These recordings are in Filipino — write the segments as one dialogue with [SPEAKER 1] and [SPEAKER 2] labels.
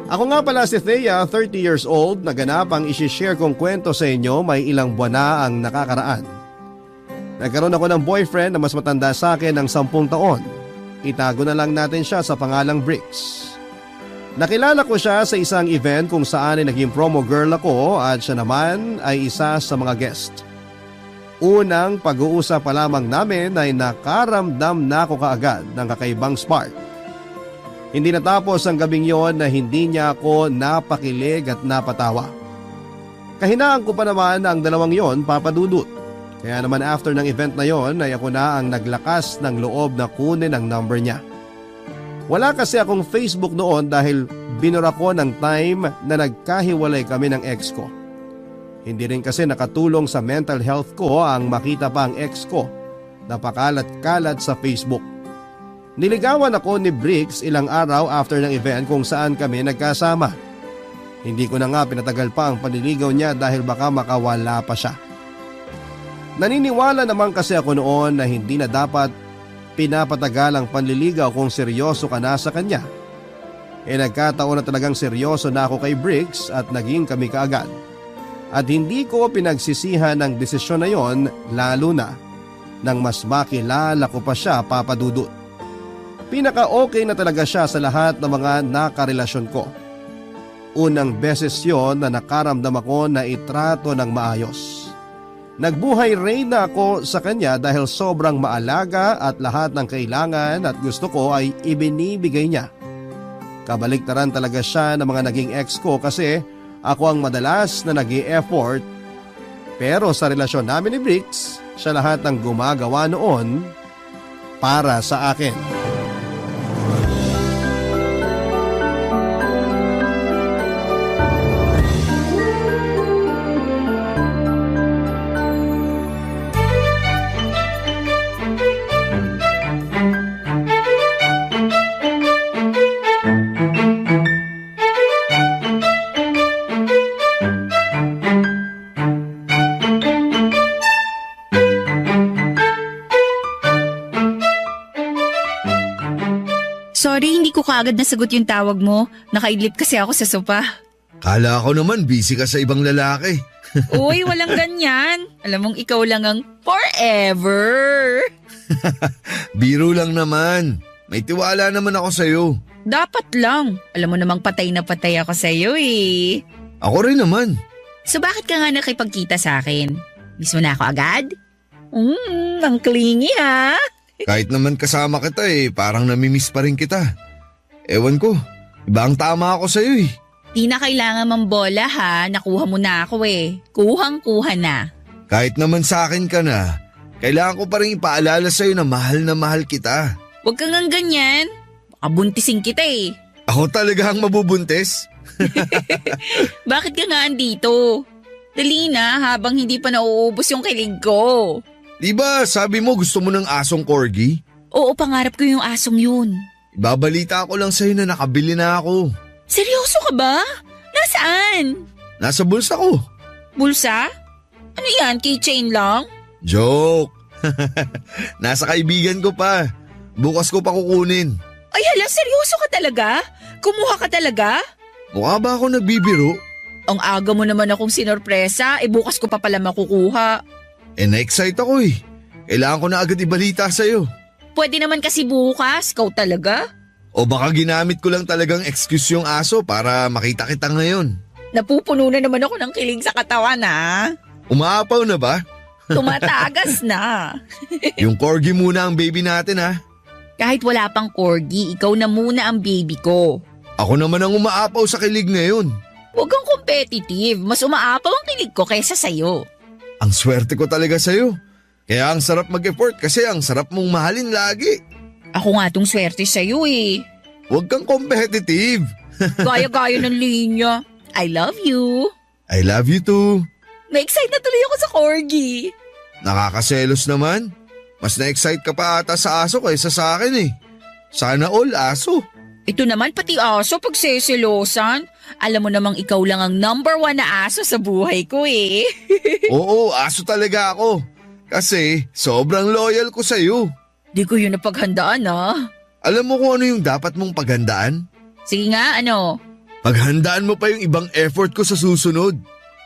[SPEAKER 1] Ako nga pala si Thea, 30 years old, naganap ang isishare kong kwento sa inyo, may ilang buwan na ang nakakaraan. Nagkaroon ako ng boyfriend na mas matanda sa akin ng 10 taon. Itago na lang natin siya sa pangalang Bricks. Nakilala ko siya sa isang event kung saan ay naging promo girl ako at siya naman ay isa sa mga guest. Unang pag-uusap pa lamang namin ay nakaramdam na ako kaagad ng kakaibang spark. Hindi natapos ang gabing yon na hindi niya ako napakilig at napatawa. Kahinaan ko pa naman ang dalawang yon, Papa Dudut. Kaya naman after ng event na yon ay ako na ang naglakas ng loob na kunin ang number niya. Wala kasi akong Facebook noon dahil binura ko ng time na nagkahiwalay kami ng ex ko. Hindi rin kasi nakatulong sa mental health ko ang makita pa ang ex ko na pakalat-kalat sa Facebook. Niligawan ako ni Bricks ilang araw after ng event kung saan kami nagkasama. Hindi ko na nga pinatagal pa ang panliligaw niya dahil baka makawala pa siya. Naniniwala naman kasi ako noon na hindi na dapat pinapatagal ang panliligaw kung seryoso ka na sa kanya. Nagkataon na talagang seryoso na ako kay Bricks at naging kami kaagad. At hindi ko pinagsisihan ang desisyon na yon, lalo na nang mas makilala ko pa siya, Papa Dudut. Pinaka-okay na talaga siya sa lahat ng mga nakarelasyon ko. Unang beses yon na nakaramdam ako na itrato ng maayos. Nagbuhay reyna ako sa kanya dahil sobrang maalaga at lahat ng kailangan at gusto ko ay ibinibigay niya. Kabaliktaran talaga siya ng mga naging ex ko kasi ako ang madalas na nag-i-effort. Pero sa relasyon namin ni Bricks, siya lahat ng gumagawa noon para sa akin.
[SPEAKER 2] Sorry, hindi ko kaagad nasagot yung tawag mo. Nakaidlip kasi ako sa sopa.
[SPEAKER 3] Kala ko naman busy ka sa ibang lalaki.
[SPEAKER 2] Uy, walang ganyan. Alam mong ikaw lang ang forever.
[SPEAKER 3] Biro lang naman. May tiwala naman ako sa'yo.
[SPEAKER 2] Dapat lang. Alam mo namang patay na patay ako sa'yo eh.
[SPEAKER 3] Ako rin naman.
[SPEAKER 2] So bakit ka nga nakipagkita sa akin? Miss mo na ako agad? Ang clingy ha.
[SPEAKER 3] Kahit naman kasama kita parang namimiss pa rin kita. Ewan ko, iba ang tama ako sa'yo eh.
[SPEAKER 2] Di na kailangan mambola ha, nakuha mo na ako eh. Kuhang-kuha na.
[SPEAKER 3] Kahit naman sa akin ka na, kailangan ko pa rin ipaalala sa'yo na mahal kita.
[SPEAKER 2] Huwag kang ang ganyan. Baka buntisin kita eh.
[SPEAKER 3] Ako talaga ang mabubuntis?
[SPEAKER 2] Bakit ka nga andito? Dali na habang hindi pa nauubos yung kilig ko.
[SPEAKER 3] Diba sabi mo gusto mo ng asong corgi?
[SPEAKER 2] Oo, pangarap ko yung asong yun.
[SPEAKER 3] Ibabalita ko lang sa'yo na nakabili na ako.
[SPEAKER 2] Seryoso ka ba? Nasaan?
[SPEAKER 3] Nasa bulsa ko.
[SPEAKER 2] Bulsa? Ano yan, keychain lang?
[SPEAKER 3] Joke. Nasa kaibigan ko pa. Bukas ko pa kukunin.
[SPEAKER 2] Ay hala, seryoso ka talaga? Kumuha ka talaga?
[SPEAKER 3] Mukha ba ako nagbibiro?
[SPEAKER 2] Ang aga mo naman akong sinorpresa, bukas ko pa pala makukuha.
[SPEAKER 3] Na-excite ako eh. Kailangan ko na agad ibalita sa'yo.
[SPEAKER 2] Pwede naman kasi bukas, ikaw talaga?
[SPEAKER 3] O baka ginamit ko lang talagang excuse yung aso para makita kita ngayon.
[SPEAKER 2] Napupuno na naman ako ng kilig sa katawan ha.
[SPEAKER 3] Umaapaw na ba?
[SPEAKER 2] Tumatagas na.
[SPEAKER 3] Yung corgi muna ang baby natin ha.
[SPEAKER 2] Kahit wala pang corgi, ikaw na muna ang baby ko.
[SPEAKER 3] Ako naman ang umaapaw sa kilig ngayon.
[SPEAKER 2] Huwag kang competitive, mas umaapaw ang kilig ko kaysa sa'yo.
[SPEAKER 3] Ang swerte ko talaga sa'yo. Kaya ang sarap mag-effort kasi ang sarap mong mahalin lagi.
[SPEAKER 2] Ako nga tong swerte sa'yo eh.
[SPEAKER 3] Huwag kang competitive.
[SPEAKER 2] Gaya-gaya ng linya. I love you.
[SPEAKER 3] I love you too.
[SPEAKER 2] Na-excite na tuloy ako sa corgi.
[SPEAKER 3] Nakakaselos naman. Mas na-excite ka pa ata sa aso kaysa sa akin eh. Sana all aso.
[SPEAKER 2] Ito naman pati aso pag seselosan. Alam mo namang ikaw lang ang #1 na aso sa buhay ko eh.
[SPEAKER 3] Oo, aso talaga ako. Kasi sobrang loyal ko sa'yo.
[SPEAKER 2] Di ko yun napaghandaan ah.
[SPEAKER 3] Alam mo kung ano yung dapat mong paghandaan?
[SPEAKER 2] Sige nga, ano?
[SPEAKER 3] Paghandaan mo pa yung ibang effort ko sa susunod.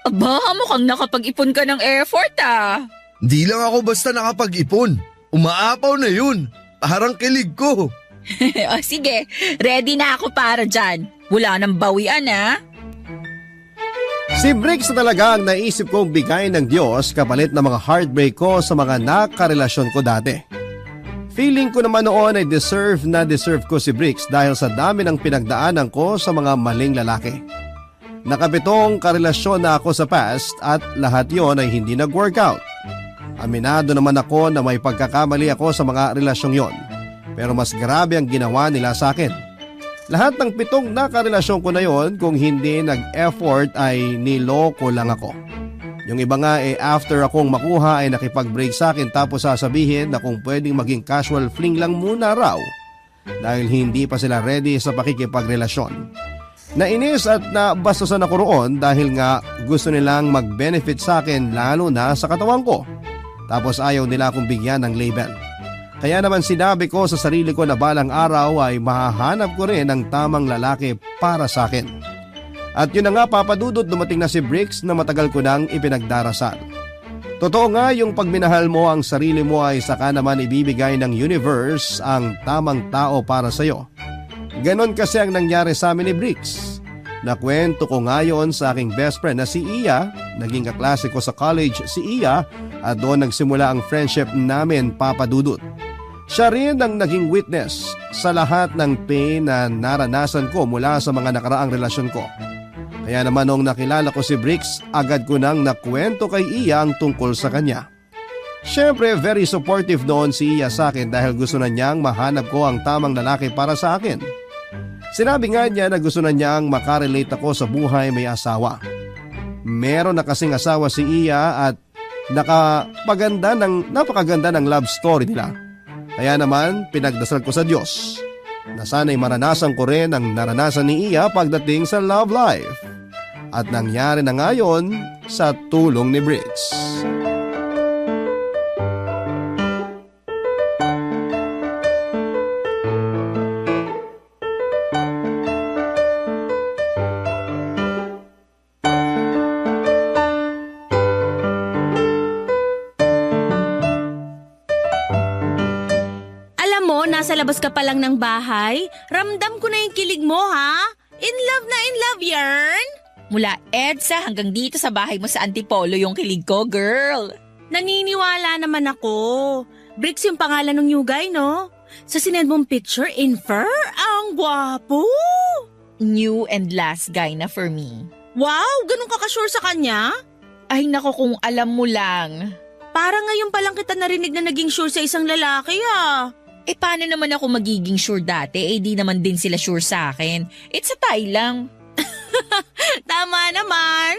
[SPEAKER 2] Aba, mukhang nakapag-ipon ka ng effort ah.
[SPEAKER 3] Hindi lang ako basta nakapag-ipon. Umaapaw na yun. Parang kilig ko.
[SPEAKER 2] O sige, ready na ako para dyan. Wala nang bawian ah.
[SPEAKER 1] Si Bricks na talaga ang naisip kong bigay ng Diyos kapalit ng mga heartbreak ko sa mga nakarelasyon ko dati. Feeling ko naman noon ay deserve ko si Bricks dahil sa dami ng pinagdaanan ko sa mga maling lalaki. Nakapitong karelasyon na ako sa past at lahat yon ay hindi nag-workout. Aminado naman ako na may pagkakamali ako sa mga relasyong yon. Pero mas grabe ang ginawa nila sa akin. Lahat ng 7 nakarelasyon ko na yon kung hindi nag-effort ay niloko lang ako. Yung iba nga after akong makuha ay nakipag-break sa akin tapos sasabihin na kung pwedeng maging casual fling lang muna raw dahil hindi pa sila ready sa pakikipagrelasyon. Nainis at nabastusan ako roon dahil nga gusto nilang mag-benefit sa akin lalo na sa katawan ko. Tapos ayaw nila akong bigyan ng label. Kaya naman sinabi ko sa sarili ko na balang araw ay mahahanap ko rin ang tamang lalaki para sa akin. At yun na nga papadudot dumating na si Bricks na matagal ko nang ipinagdarasal. Totoo nga yung pagminahal mo ang sarili mo ay saka naman ibibigay ng universe ang tamang tao para sa'yo. Ganon kasi ang nangyari sa amin ni Bricks. Nakwento ko ngayon sa aking best friend na si Iya, naging kaklase ko sa college si Iya at doon nagsimula ang friendship namin papadudot. Siya rin ang naging witness sa lahat ng pain na naranasan ko mula sa mga nakaraang relasyon ko. Kaya naman nung nakilala ko si Bricks, agad ko nang nakwento kay Iya ang tungkol sa kanya. Siyempre very supportive noon si Iya sa akin dahil gusto na niyang mahanap ko ang tamang lalaki para sa akin. Sinabi nga niya na gusto na niyang makarelate ako sa buhay may asawa. Meron na kasing asawa si Iya at napakaganda ng love story nila. Kaya naman pinagdasal ko sa Diyos na sana'y maranasan ko rin ang naranasan ni Iya pagdating sa love life. At nangyari na ngayon sa tulong ni Bricks.
[SPEAKER 4] Nasa labas ka pa lang ng bahay, ramdam ko na yung kilig mo ha? In love yarn?
[SPEAKER 2] Mula EDSA hanggang dito sa bahay mo sa Antipolo yung kilig ko, girl.
[SPEAKER 4] Naniniwala naman ako. Bricks yung pangalan ng new guy, no? Sa sinend mong picture, infer, ang gwapo.
[SPEAKER 2] New and last guy na for me.
[SPEAKER 4] Wow, ganun ka ka-sure sa kanya?
[SPEAKER 2] Ay nako kung alam mo lang.
[SPEAKER 4] Parang ngayon pa lang kita narinig na naging sure sa isang lalaki ah.
[SPEAKER 2] Paano naman ako magiging sure dati? Di naman din sila sure sa akin. It's a tie lang.
[SPEAKER 4] Tama naman.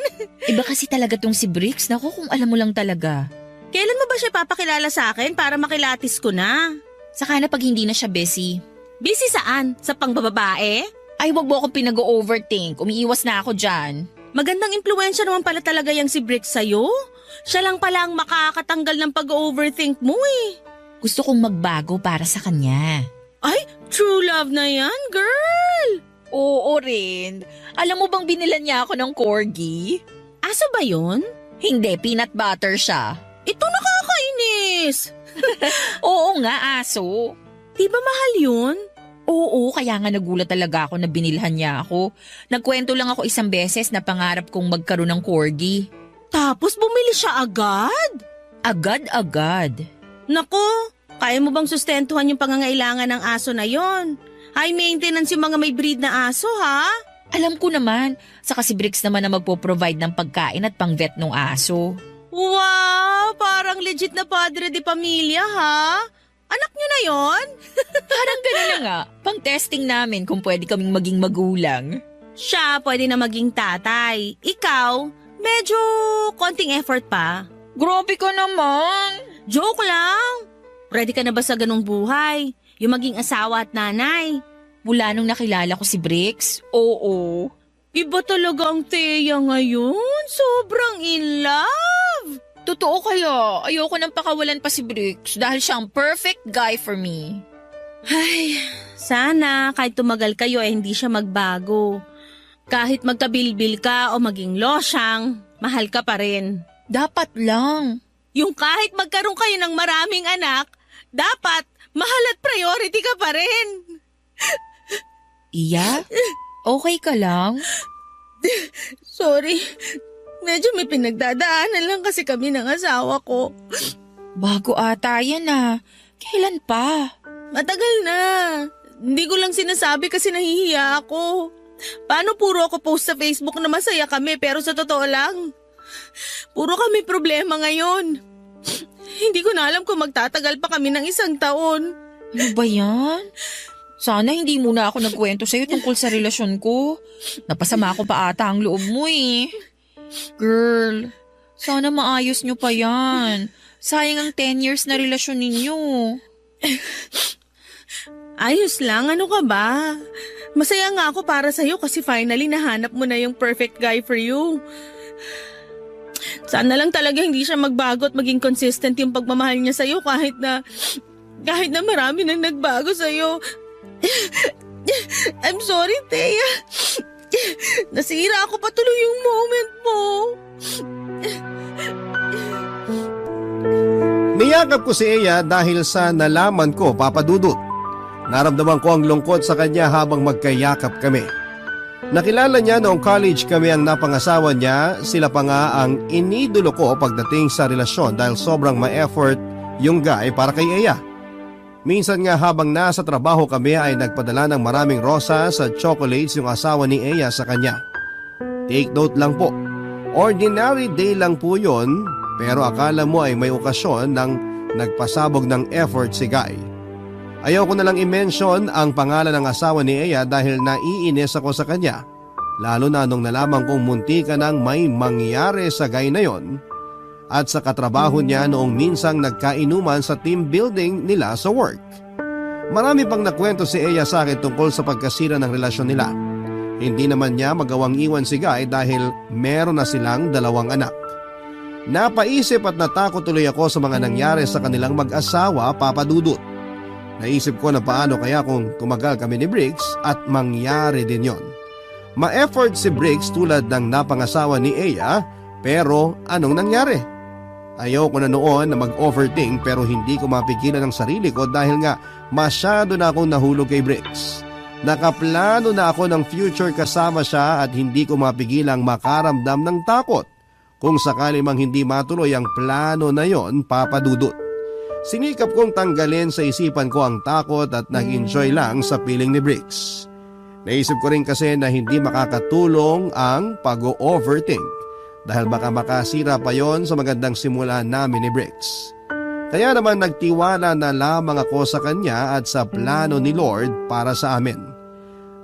[SPEAKER 2] Iba kasi talaga tong si Bricks. Naku, kung alam mo lang talaga.
[SPEAKER 4] Kailan mo ba siya papakilala sa akin para makilatis ko na?
[SPEAKER 2] Saka na pag hindi na siya busy.
[SPEAKER 4] Busy saan? Sa pangbababae?
[SPEAKER 2] Ay, wag mo akong pinag-overthink. Umiiwas na ako dyan.
[SPEAKER 4] Magandang impluensya naman pala talaga yung si Bricks sa'yo. Siya lang pala ang makakatanggal ng pag-overthink mo eh.
[SPEAKER 2] Gusto kong magbago para sa kanya.
[SPEAKER 4] Ay, true love na yan, girl!
[SPEAKER 2] Oo rin. Alam mo bang binilan niya ako ng corgi?
[SPEAKER 4] Aso ba yun?
[SPEAKER 2] Hindi, peanut butter siya.
[SPEAKER 4] Ito nakakainis!
[SPEAKER 2] Oo nga, aso.
[SPEAKER 4] Di ba mahal yun?
[SPEAKER 2] Oo, kaya nga nagulat talaga ako na binilhan niya ako. Nagkwento lang ako isang beses na pangarap kong magkaroon ng corgi.
[SPEAKER 4] Tapos bumili siya agad?
[SPEAKER 2] Agad-agad.
[SPEAKER 4] Nako, kaya mo bang sustentuhan yung pangangailangan ng aso na yon? High maintenance yung mga may breed na aso, ha?
[SPEAKER 2] Alam ko naman, saka si Bricks naman na magpo-provide ng pagkain at pang-vet ng aso.
[SPEAKER 4] Wow, parang legit na padre de pamilya, ha? Anak nyo na yon?
[SPEAKER 2] Parang gano'n na nga, pang-testing namin kung pwede kaming maging magulang.
[SPEAKER 4] Siya pwede na maging tatay. Ikaw, medyo konting effort pa.
[SPEAKER 2] Grabe ka naman!
[SPEAKER 4] Joke lang! Ready ka na ba sa ganung buhay? Yung maging asawa at nanay?
[SPEAKER 2] Mula nung nakilala ko si Bricks, oo.
[SPEAKER 4] Iba talaga ang Thea ngayon. Sobrang in love!
[SPEAKER 2] Totoo kaya, ayoko nang pakawalan pa si Bricks dahil siyang perfect guy for me.
[SPEAKER 4] Ay, sana kahit tumagal kayo hindi siya magbago. Kahit magkabilbil ka o maging losyang, mahal ka pa rin.
[SPEAKER 2] Dapat lang.
[SPEAKER 4] Yung kahit magkaroon kayo ng maraming anak, dapat mahal at priority ka pa rin.
[SPEAKER 2] Iya? Okay ka lang?
[SPEAKER 4] Sorry, medyo may pinagdadaanan lang kasi kami ng asawa ko.
[SPEAKER 2] Bago ata yan ah. Kailan pa?
[SPEAKER 4] Matagal na. Hindi ko lang sinasabi kasi nahihiya ako. Paano puro ako post sa Facebook na masaya kami pero sa totoo lang, puro kami problema ngayon. Hindi ko na alam kung magtatagal pa kami ng 1 taon.
[SPEAKER 2] Ano ba yan? Sana hindi muna ako nagkwento sa'yo tungkol sa relasyon ko. Napasama ko pa ata ang loob mo eh. Girl, sana maayos nyo pa yan. Sayang ang 10 years na relasyon ninyo.
[SPEAKER 4] Ayos lang, ano ka ba? Masaya nga ako para sa'yo kasi finally nahanap mo na yung perfect guy for you. Sana lang talaga hindi siya magbago at maging consistent yung pagmamahal niya sa'yo kahit na marami nang nagbago sa'yo. I'm sorry, Thea. Nasira ako patuloy yung moment mo.
[SPEAKER 1] Niyakap ko si Eya dahil sa nalaman ko, Papa Dudut. Naramdaman ko ang lungkot sa kanya habang magkayakap kami. Nakilala niya noong college kami ang napangasawa niya, sila pa nga ang inidolo ko pagdating sa relasyon dahil sobrang ma-effort yung guy para kay Eya. Minsan nga habang nasa trabaho kami ay nagpadala ng maraming rosas at chocolates yung asawa ni Eya sa kanya. Take note lang po, ordinary day lang po yun, pero akala mo ay may okasyon nang nagpasabog ng effort si Guy. Ayaw ko na lang i-mention ang pangalan ng asawa ni Eya dahil naiinis ako sa kanya, lalo na nung nalaman kong munti ka nang may mangyari sa Guy na yon at sa katrabaho niya noong minsang nagkainuman sa team building nila sa work. Marami pang nakwento si Eya sa akin tungkol sa pagkasira ng relasyon nila. Hindi naman niya magawang iwan si Guy dahil meron na silang 2 anak. Napaisip at natakot tuloy ako sa mga nangyari sa kanilang mag-asawa, Papa Dudut. Naisip ko na paano kaya kung tumagal kami ni Briggs at mangyari din yon. Ma-effort si Briggs tulad ng napangasawa ni Eya, pero anong nangyari? Ayaw ko na noon na mag-overthink pero hindi ko mapigilan ang sarili ko dahil nga masyado na akong nahulog kay Briggs. Nakaplano na ako ng future kasama siya at hindi ko mapigilang makaramdam ng takot kung sakali mang hindi matuloy ang plano na yon, Papa Dudut. Sinikap kong tanggalin sa isipan ko ang takot at nag-enjoy lang sa piling ni Briggs. Naisip ko rin kasi na hindi makakatulong ang pag-overthink dahil baka makasira pa yon sa magandang simula namin ni Briggs. Kaya naman nagtiwala na lamang ako sa kanya at sa plano ni Lord para sa amin.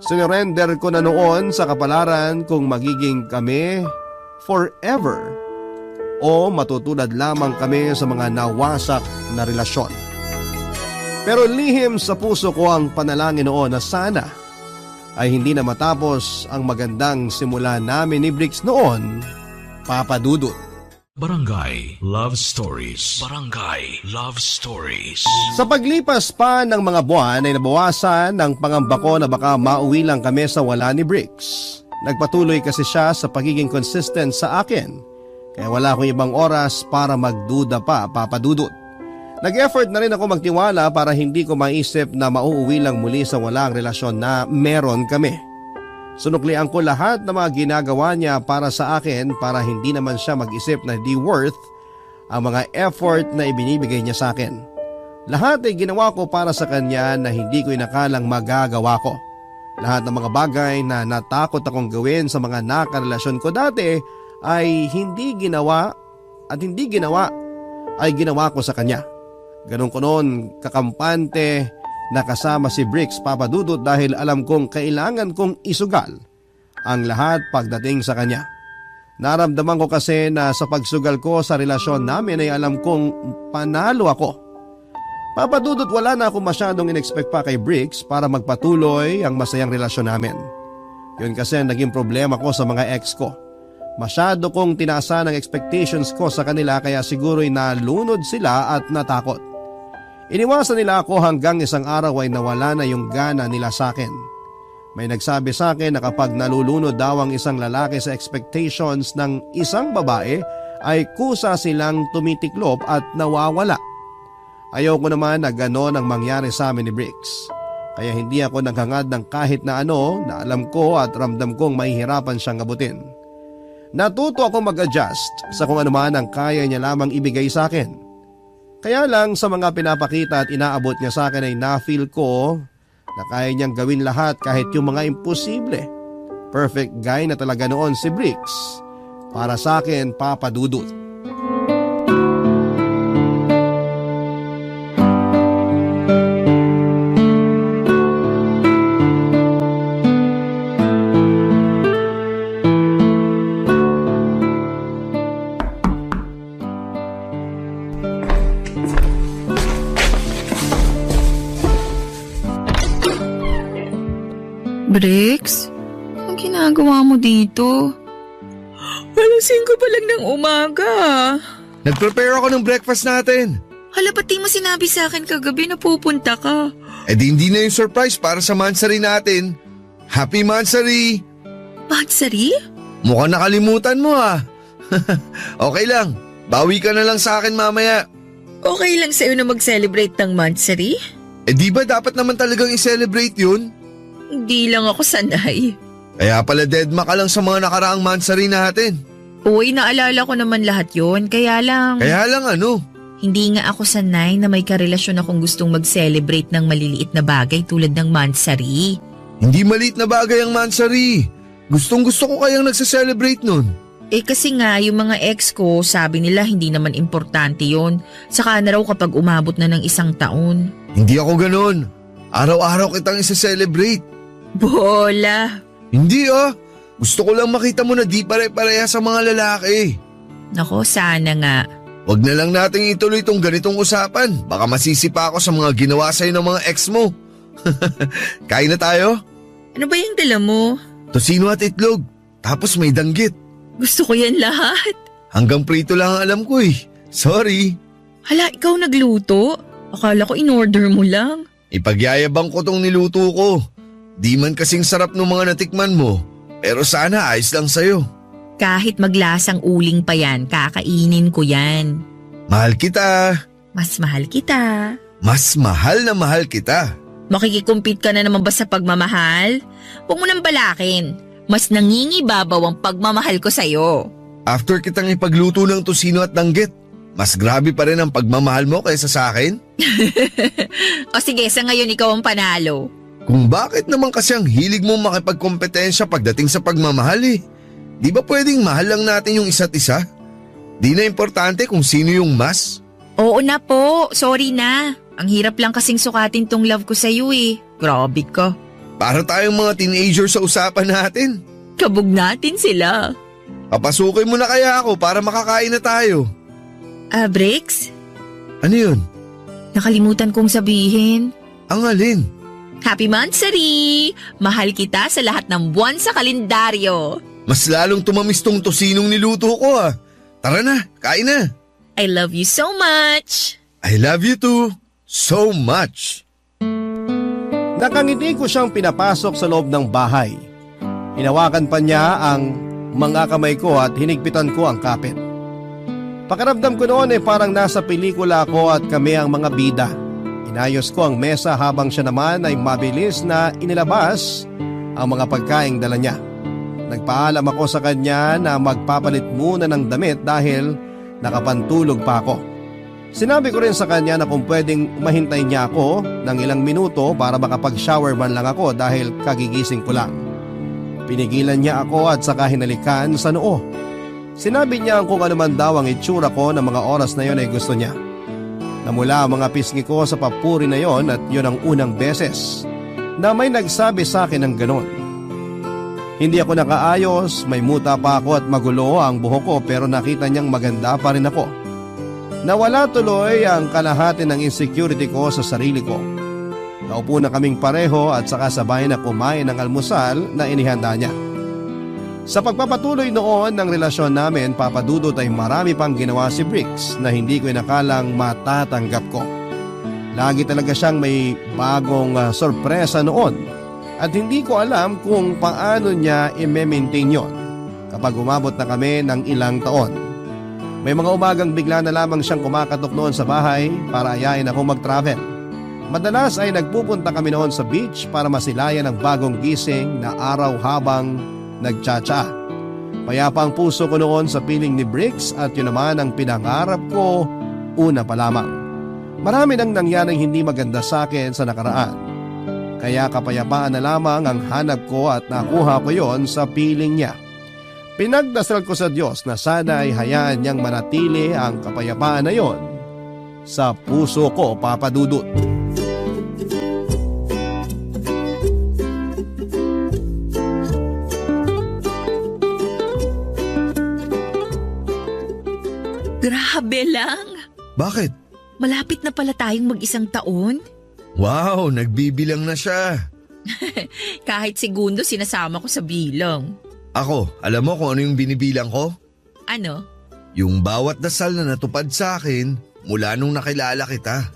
[SPEAKER 1] Sinurrender ko na noon sa kapalaran kung magiging kami forever o matutulad lamang kami sa mga nawasak na relasyon. Pero lihim sa puso ko ang panalangin noon na sana ay hindi na matapos ang magandang simula namin ni Briggs noon, Papa Dudut.
[SPEAKER 5] Barangay Love Stories. Barangay Love Stories.
[SPEAKER 1] Sa paglipas pa ng mga buwan ay nabawasan ang pangamba ko na baka mauwi lang kami sa wala ni Briggs. Nagpatuloy kasi siya sa pagiging consistent sa akin, kaya wala akong ibang oras para magduda pa, Papa Dudut. Nag-effort na rin ako magtiwala para hindi ko maisip na mauuwi lang muli sa walang relasyon na meron kami. Sunuklian ko lahat ng mga ginagawa niya para sa akin para hindi naman siya mag-isip na di worth ang mga effort na ibinibigay niya sa akin. Lahat ay ginawa ko para sa kanya na hindi ko inakalang magagawa ko. Lahat ng mga bagay na natakot akong gawin sa mga nakarelasyon ko dati ay hindi ginawa ay ginawa ko sa kanya. Ganun ko noon kakampante na kasama si Briggs, Papa Dudut, dahil alam kong kailangan kong isugal ang lahat pagdating sa kanya. Naramdaman ko kasi na sa pagsugal ko sa relasyon namin ay alam kong panalo ako. Papa Dudut, wala na akong masyadong in-expect pa kay Briggs para magpatuloy ang masayang relasyon namin. Yun kasi naging problema ko sa mga ex ko. Masyado kong tinaasan ang expectations ko sa kanila kaya siguro'y nalunod sila at natakot. Iniwasan nila ako hanggang isang araw ay nawala na yung gana nila sa akin. May nagsabi sa akin na kapag nalulunod daw ang isang lalaki sa expectations ng isang babae ay kusa silang tumitiklop at nawawala. Ayoko naman na gano'n ang mangyari sa amin ni Bricks. Kaya hindi ako naghangad ng kahit na ano na alam ko at ramdam kong mahihirapan siyang abutin. Natuto ako mag-adjust sa kung ano man ang kaya niya lamang ibigay sa akin. Kaya lang sa mga pinapakita at inaabot niya sa akin ay na-feel ko na kaya niyang gawin lahat kahit yung mga imposible. Perfect guy na talaga noon si Bricks. Para sa akin, Papa Dudut.
[SPEAKER 2] Bricks, ang ginagawa mo dito?
[SPEAKER 4] Alas 5 pa lang ng umaga.
[SPEAKER 3] Nag-prepare ako ng breakfast natin.
[SPEAKER 2] Hala, pati mo sinabi sa akin kagabi na pupunta ka.
[SPEAKER 3] Eh di hindi na yung surprise para sa mansari natin. Happy mansari!
[SPEAKER 2] Mansari?
[SPEAKER 3] Mukhang nakalimutan mo ah. Okay lang, bawi ka na lang sa akin mamaya.
[SPEAKER 2] Okay lang sa'yo na mag-celebrate ng mansari?
[SPEAKER 3] Eh di ba dapat naman talagang i-celebrate yun?
[SPEAKER 2] Hindi lang ako sanay.
[SPEAKER 3] Kaya pala deadma ka lang sa mga nakaraang mansari natin.
[SPEAKER 2] Uy, naalala ko naman lahat yon. Kaya lang
[SPEAKER 3] ano?
[SPEAKER 2] hindi nga ako sanay na may karelasyon akong gustong mag-celebrate ng maliliit na bagay tulad ng mansari.
[SPEAKER 3] Hindi maliit na bagay ang mansari. Gustong gusto ko kayang nagsa-celebrate nun.
[SPEAKER 2] Eh kasi nga yung mga ex ko sabi nila hindi naman importante yon. Saka na raw kapag umabot na ng 1 taon.
[SPEAKER 3] Hindi ako ganon. Araw-araw kitang isa-celebrate.
[SPEAKER 2] Bola!
[SPEAKER 3] Hindi ah. Gusto ko lang makita mo na di pare-pareha sa mga lalaki.
[SPEAKER 2] Nako, sana nga.
[SPEAKER 3] Wag na lang nating ituloy tong ganitong usapan. Baka masisipa ako sa mga ginawa sa'yo ng mga ex mo. Kain na tayo?
[SPEAKER 2] Ano ba yung dala mo?
[SPEAKER 3] Tosino at itlog. Tapos may danggit.
[SPEAKER 2] Gusto ko yan lahat.
[SPEAKER 3] Hanggang prito lang ang alam ko eh. Sorry.
[SPEAKER 2] Hala, ikaw nagluto? Akala ko in-order mo lang.
[SPEAKER 3] Ipagyayabang ko tong niluto ko. Di man kasing sarap ng mga natikman mo. Pero sana ayos lang sa'yo.
[SPEAKER 2] Kahit maglasang uling pa yan, kakainin ko yan.
[SPEAKER 3] Mahal kita.
[SPEAKER 2] Mas mahal kita.
[SPEAKER 3] Mas mahal na mahal kita.
[SPEAKER 2] Makikikumpit ka na naman ba sa pagmamahal? Huwag mo nang balakin. Mas nangingibabaw ang pagmamahal ko sa'yo.
[SPEAKER 3] After kitang ipagluto ng tosino at danggit, mas grabe pa rin ang pagmamahal mo kaysa sa akin?
[SPEAKER 2] O sige, sa ngayon ikaw ang panalo.
[SPEAKER 3] Kung bakit naman kasi ang hilig mong makipagkompetensya pagdating sa pagmamahal eh. Di ba pwedeng mahal lang natin yung isa't isa? Di na importante kung sino yung mas?
[SPEAKER 2] Oo na po, sorry na. Ang hirap lang kasing sukatin tong love ko sa'yo eh. Grabe ka.
[SPEAKER 3] Para tayong mga teenager sa usapan natin.
[SPEAKER 2] Kabog natin sila.
[SPEAKER 3] Papasukin mo na kaya ako para makakain na tayo.
[SPEAKER 2] Bricks?
[SPEAKER 3] Ano yun?
[SPEAKER 2] Nakalimutan kong sabihin.
[SPEAKER 3] Ang alin?
[SPEAKER 2] Happy Mansari! Mahal kita sa lahat ng buwan sa kalendaryo.
[SPEAKER 3] Mas lalong tumamis tong tosinong niluto ko ah. Tara na, kain na.
[SPEAKER 2] I love you so much!
[SPEAKER 3] I love you too. So much.
[SPEAKER 1] Nakangiti ko siyang pinapasok sa loob ng bahay. Hinawakan pa niya ang mga kamay ko at hinigpitan ko ang kapit. Pakiramdam ko noon ay parang nasa pelikula ako at kami ang mga bida. Inayos ko ang mesa habang siya naman ay mabilis na inilabas ang mga pagkaing dala niya. Nagpaalam ako sa kanya na magpapalit muna ng damit dahil nakapantulog pa ako. Sinabi ko rin sa kanya na kung pwedeng mahintay niya ako ng ilang minuto para makapag-shower man lang ako dahil kagigising ko lang. Pinigilan niya ako at saka hinalikan sa noo. Sinabi niya kung ano man daw ang itsura ko ng mga oras na yon ay gusto niya. Namula ang mga pisngi ko sa papuri na yon at yun ang unang beses na may nagsabi sa akin ng ganon. Hindi ako nakaayos, may muta pa ako at magulo ang buhok ko pero nakita niyang maganda pa rin ako. Nawala tuloy ang kalahati ng insecurity ko sa sarili ko. Naupo na kaming pareho at saka sabay na kumain ng almusal na inihanda niya. Sa pagpapatuloy noon ng relasyon namin, Papa Dudut, ay marami pang ginawa si Bricks na hindi ko inakalang matatanggap ko. Lagi talaga siyang may bagong sorpresa noon At hindi ko alam kung paano niya i-maintain yon kapag umabot na kami ng ilang taon. May mga umagang bigla na lamang siyang kumakatok noon sa bahay para ayain ako mag-travel. Madalas ay nagpupunta kami noon sa beach para masilayan ang bagong gising na araw habang nagtsatsa. Payapa ang puso ko noon sa piling ni Briggs at yun naman ang pinangarap ko una pa lamang. Marami nang nangyaring hindi maganda sa akin sa nakaraan. Kaya kapayapaan na lamang ang hanap ko at nakuha ko yon sa piling niya. Pinagdasal ko sa Diyos na sana ay hayaan niyang manatili ang kapayapaan na yon sa puso ko, Papa Dudut.
[SPEAKER 2] Grabe lang.
[SPEAKER 3] Bakit?
[SPEAKER 2] Malapit na pala tayong mag-isang taon.
[SPEAKER 3] Wow, nagbibilang na siya.
[SPEAKER 2] Kahit segundo sinasama ko sa bilang.
[SPEAKER 3] Ako, alam mo kung ano yung binibilang ko?
[SPEAKER 2] Ano?
[SPEAKER 3] Yung bawat dasal na natupad sa akin mula nung nakilala kita.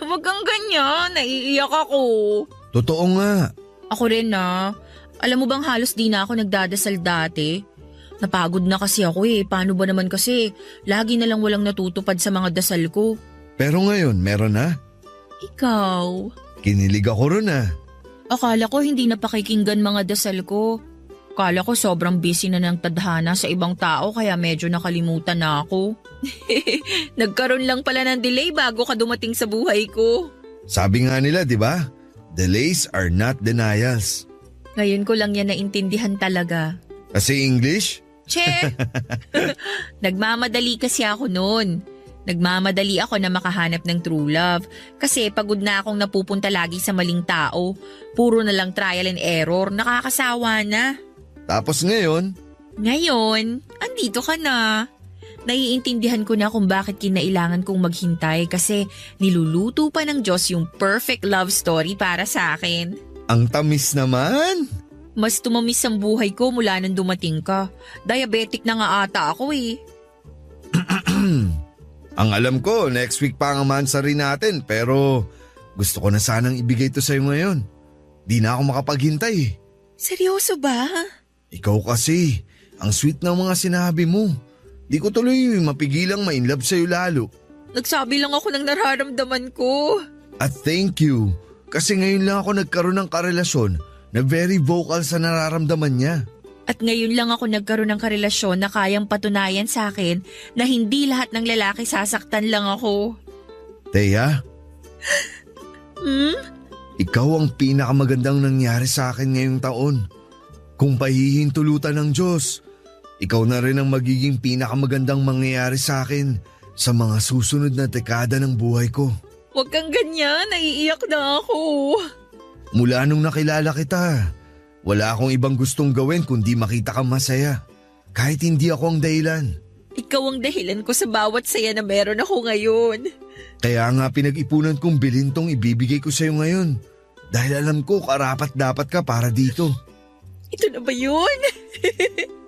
[SPEAKER 2] Wag kang ganyan, naiiyak ako.
[SPEAKER 3] Totoo nga.
[SPEAKER 2] Ako rin na. Alam mo bang halos di na ako nagdadasal dati? Napagod na kasi ako paano ba naman kasi lagi na lang walang natutupad sa mga dasal ko.
[SPEAKER 3] Pero ngayon, meron na.
[SPEAKER 2] Ikaw?
[SPEAKER 3] Kinilig ako ron
[SPEAKER 2] Akala ko hindi na pakikinggan mga dasal ko. Akala ko sobrang busy na ng tadhana sa ibang tao kaya medyo nakalimutan na ako. Nagkaroon lang pala ng delay bago ka dumating sa buhay ko.
[SPEAKER 3] Sabi nga nila, di ba? Delays are not denials.
[SPEAKER 2] Ngayon ko lang yan naintindihan talaga.
[SPEAKER 3] Kasi English?
[SPEAKER 2] Che! Nagmamadali kasi ako noon. Nagmamadali ako na makahanap ng true love kasi pagod na akong napupunta lagi sa maling tao. Puro na lang trial and error, nakakasawa na.
[SPEAKER 3] Tapos ngayon?
[SPEAKER 2] Ngayon, andito ka na. Naiintindihan ko na kung bakit kinailangan kong maghintay kasi niluluto pa ng Diyos yung perfect love story para sa akin.
[SPEAKER 3] Ang tamis naman!
[SPEAKER 2] Mas tumamis ang buhay ko mula nang dumating ka. Diabetic na nga ata ako
[SPEAKER 3] Ang alam ko, next week pa ang mansari natin pero gusto ko na sanang ibigay to sa'yo ngayon. Di na ako makapaghintay
[SPEAKER 2] Seryoso ba?
[SPEAKER 3] Ikaw kasi, ang sweet ng mga sinabi mo. Di ko tuloy mapigilang ma-inlove sa'yo lalo.
[SPEAKER 2] Nagsabi lang ako ng nararamdaman ko.
[SPEAKER 3] At thank you, kasi ngayon lang ako nagkaroon ng karelasyon na very vocal sa nararamdaman niya.
[SPEAKER 2] At ngayon lang ako nagkaroon ng karelasyon na kayang patunayan sa akin na hindi lahat ng lalaki sasaktan lang ako.
[SPEAKER 3] Thea? Ikaw ang pinakamagandang nangyari sa akin ngayong taon. Kung pahihintulutan ng Diyos, ikaw na rin ang magiging pinakamagandang mangyayari sa akin sa mga susunod na dekada ng buhay ko.
[SPEAKER 2] Huwag kang ganyan, naiiyak na ako.
[SPEAKER 3] Mula nung nakilala kita, wala akong ibang gustong gawin kundi makita kang masaya. Kahit hindi ako ang dahilan.
[SPEAKER 2] Ikaw ang dahilan ko sa bawat saya na meron ako ngayon.
[SPEAKER 3] Kaya nga pinag-ipunan kong bilhin tong ibibigay ko sa'yo ngayon. Dahil alam ko karapat dapat ka para dito.
[SPEAKER 2] Ito na ba yun?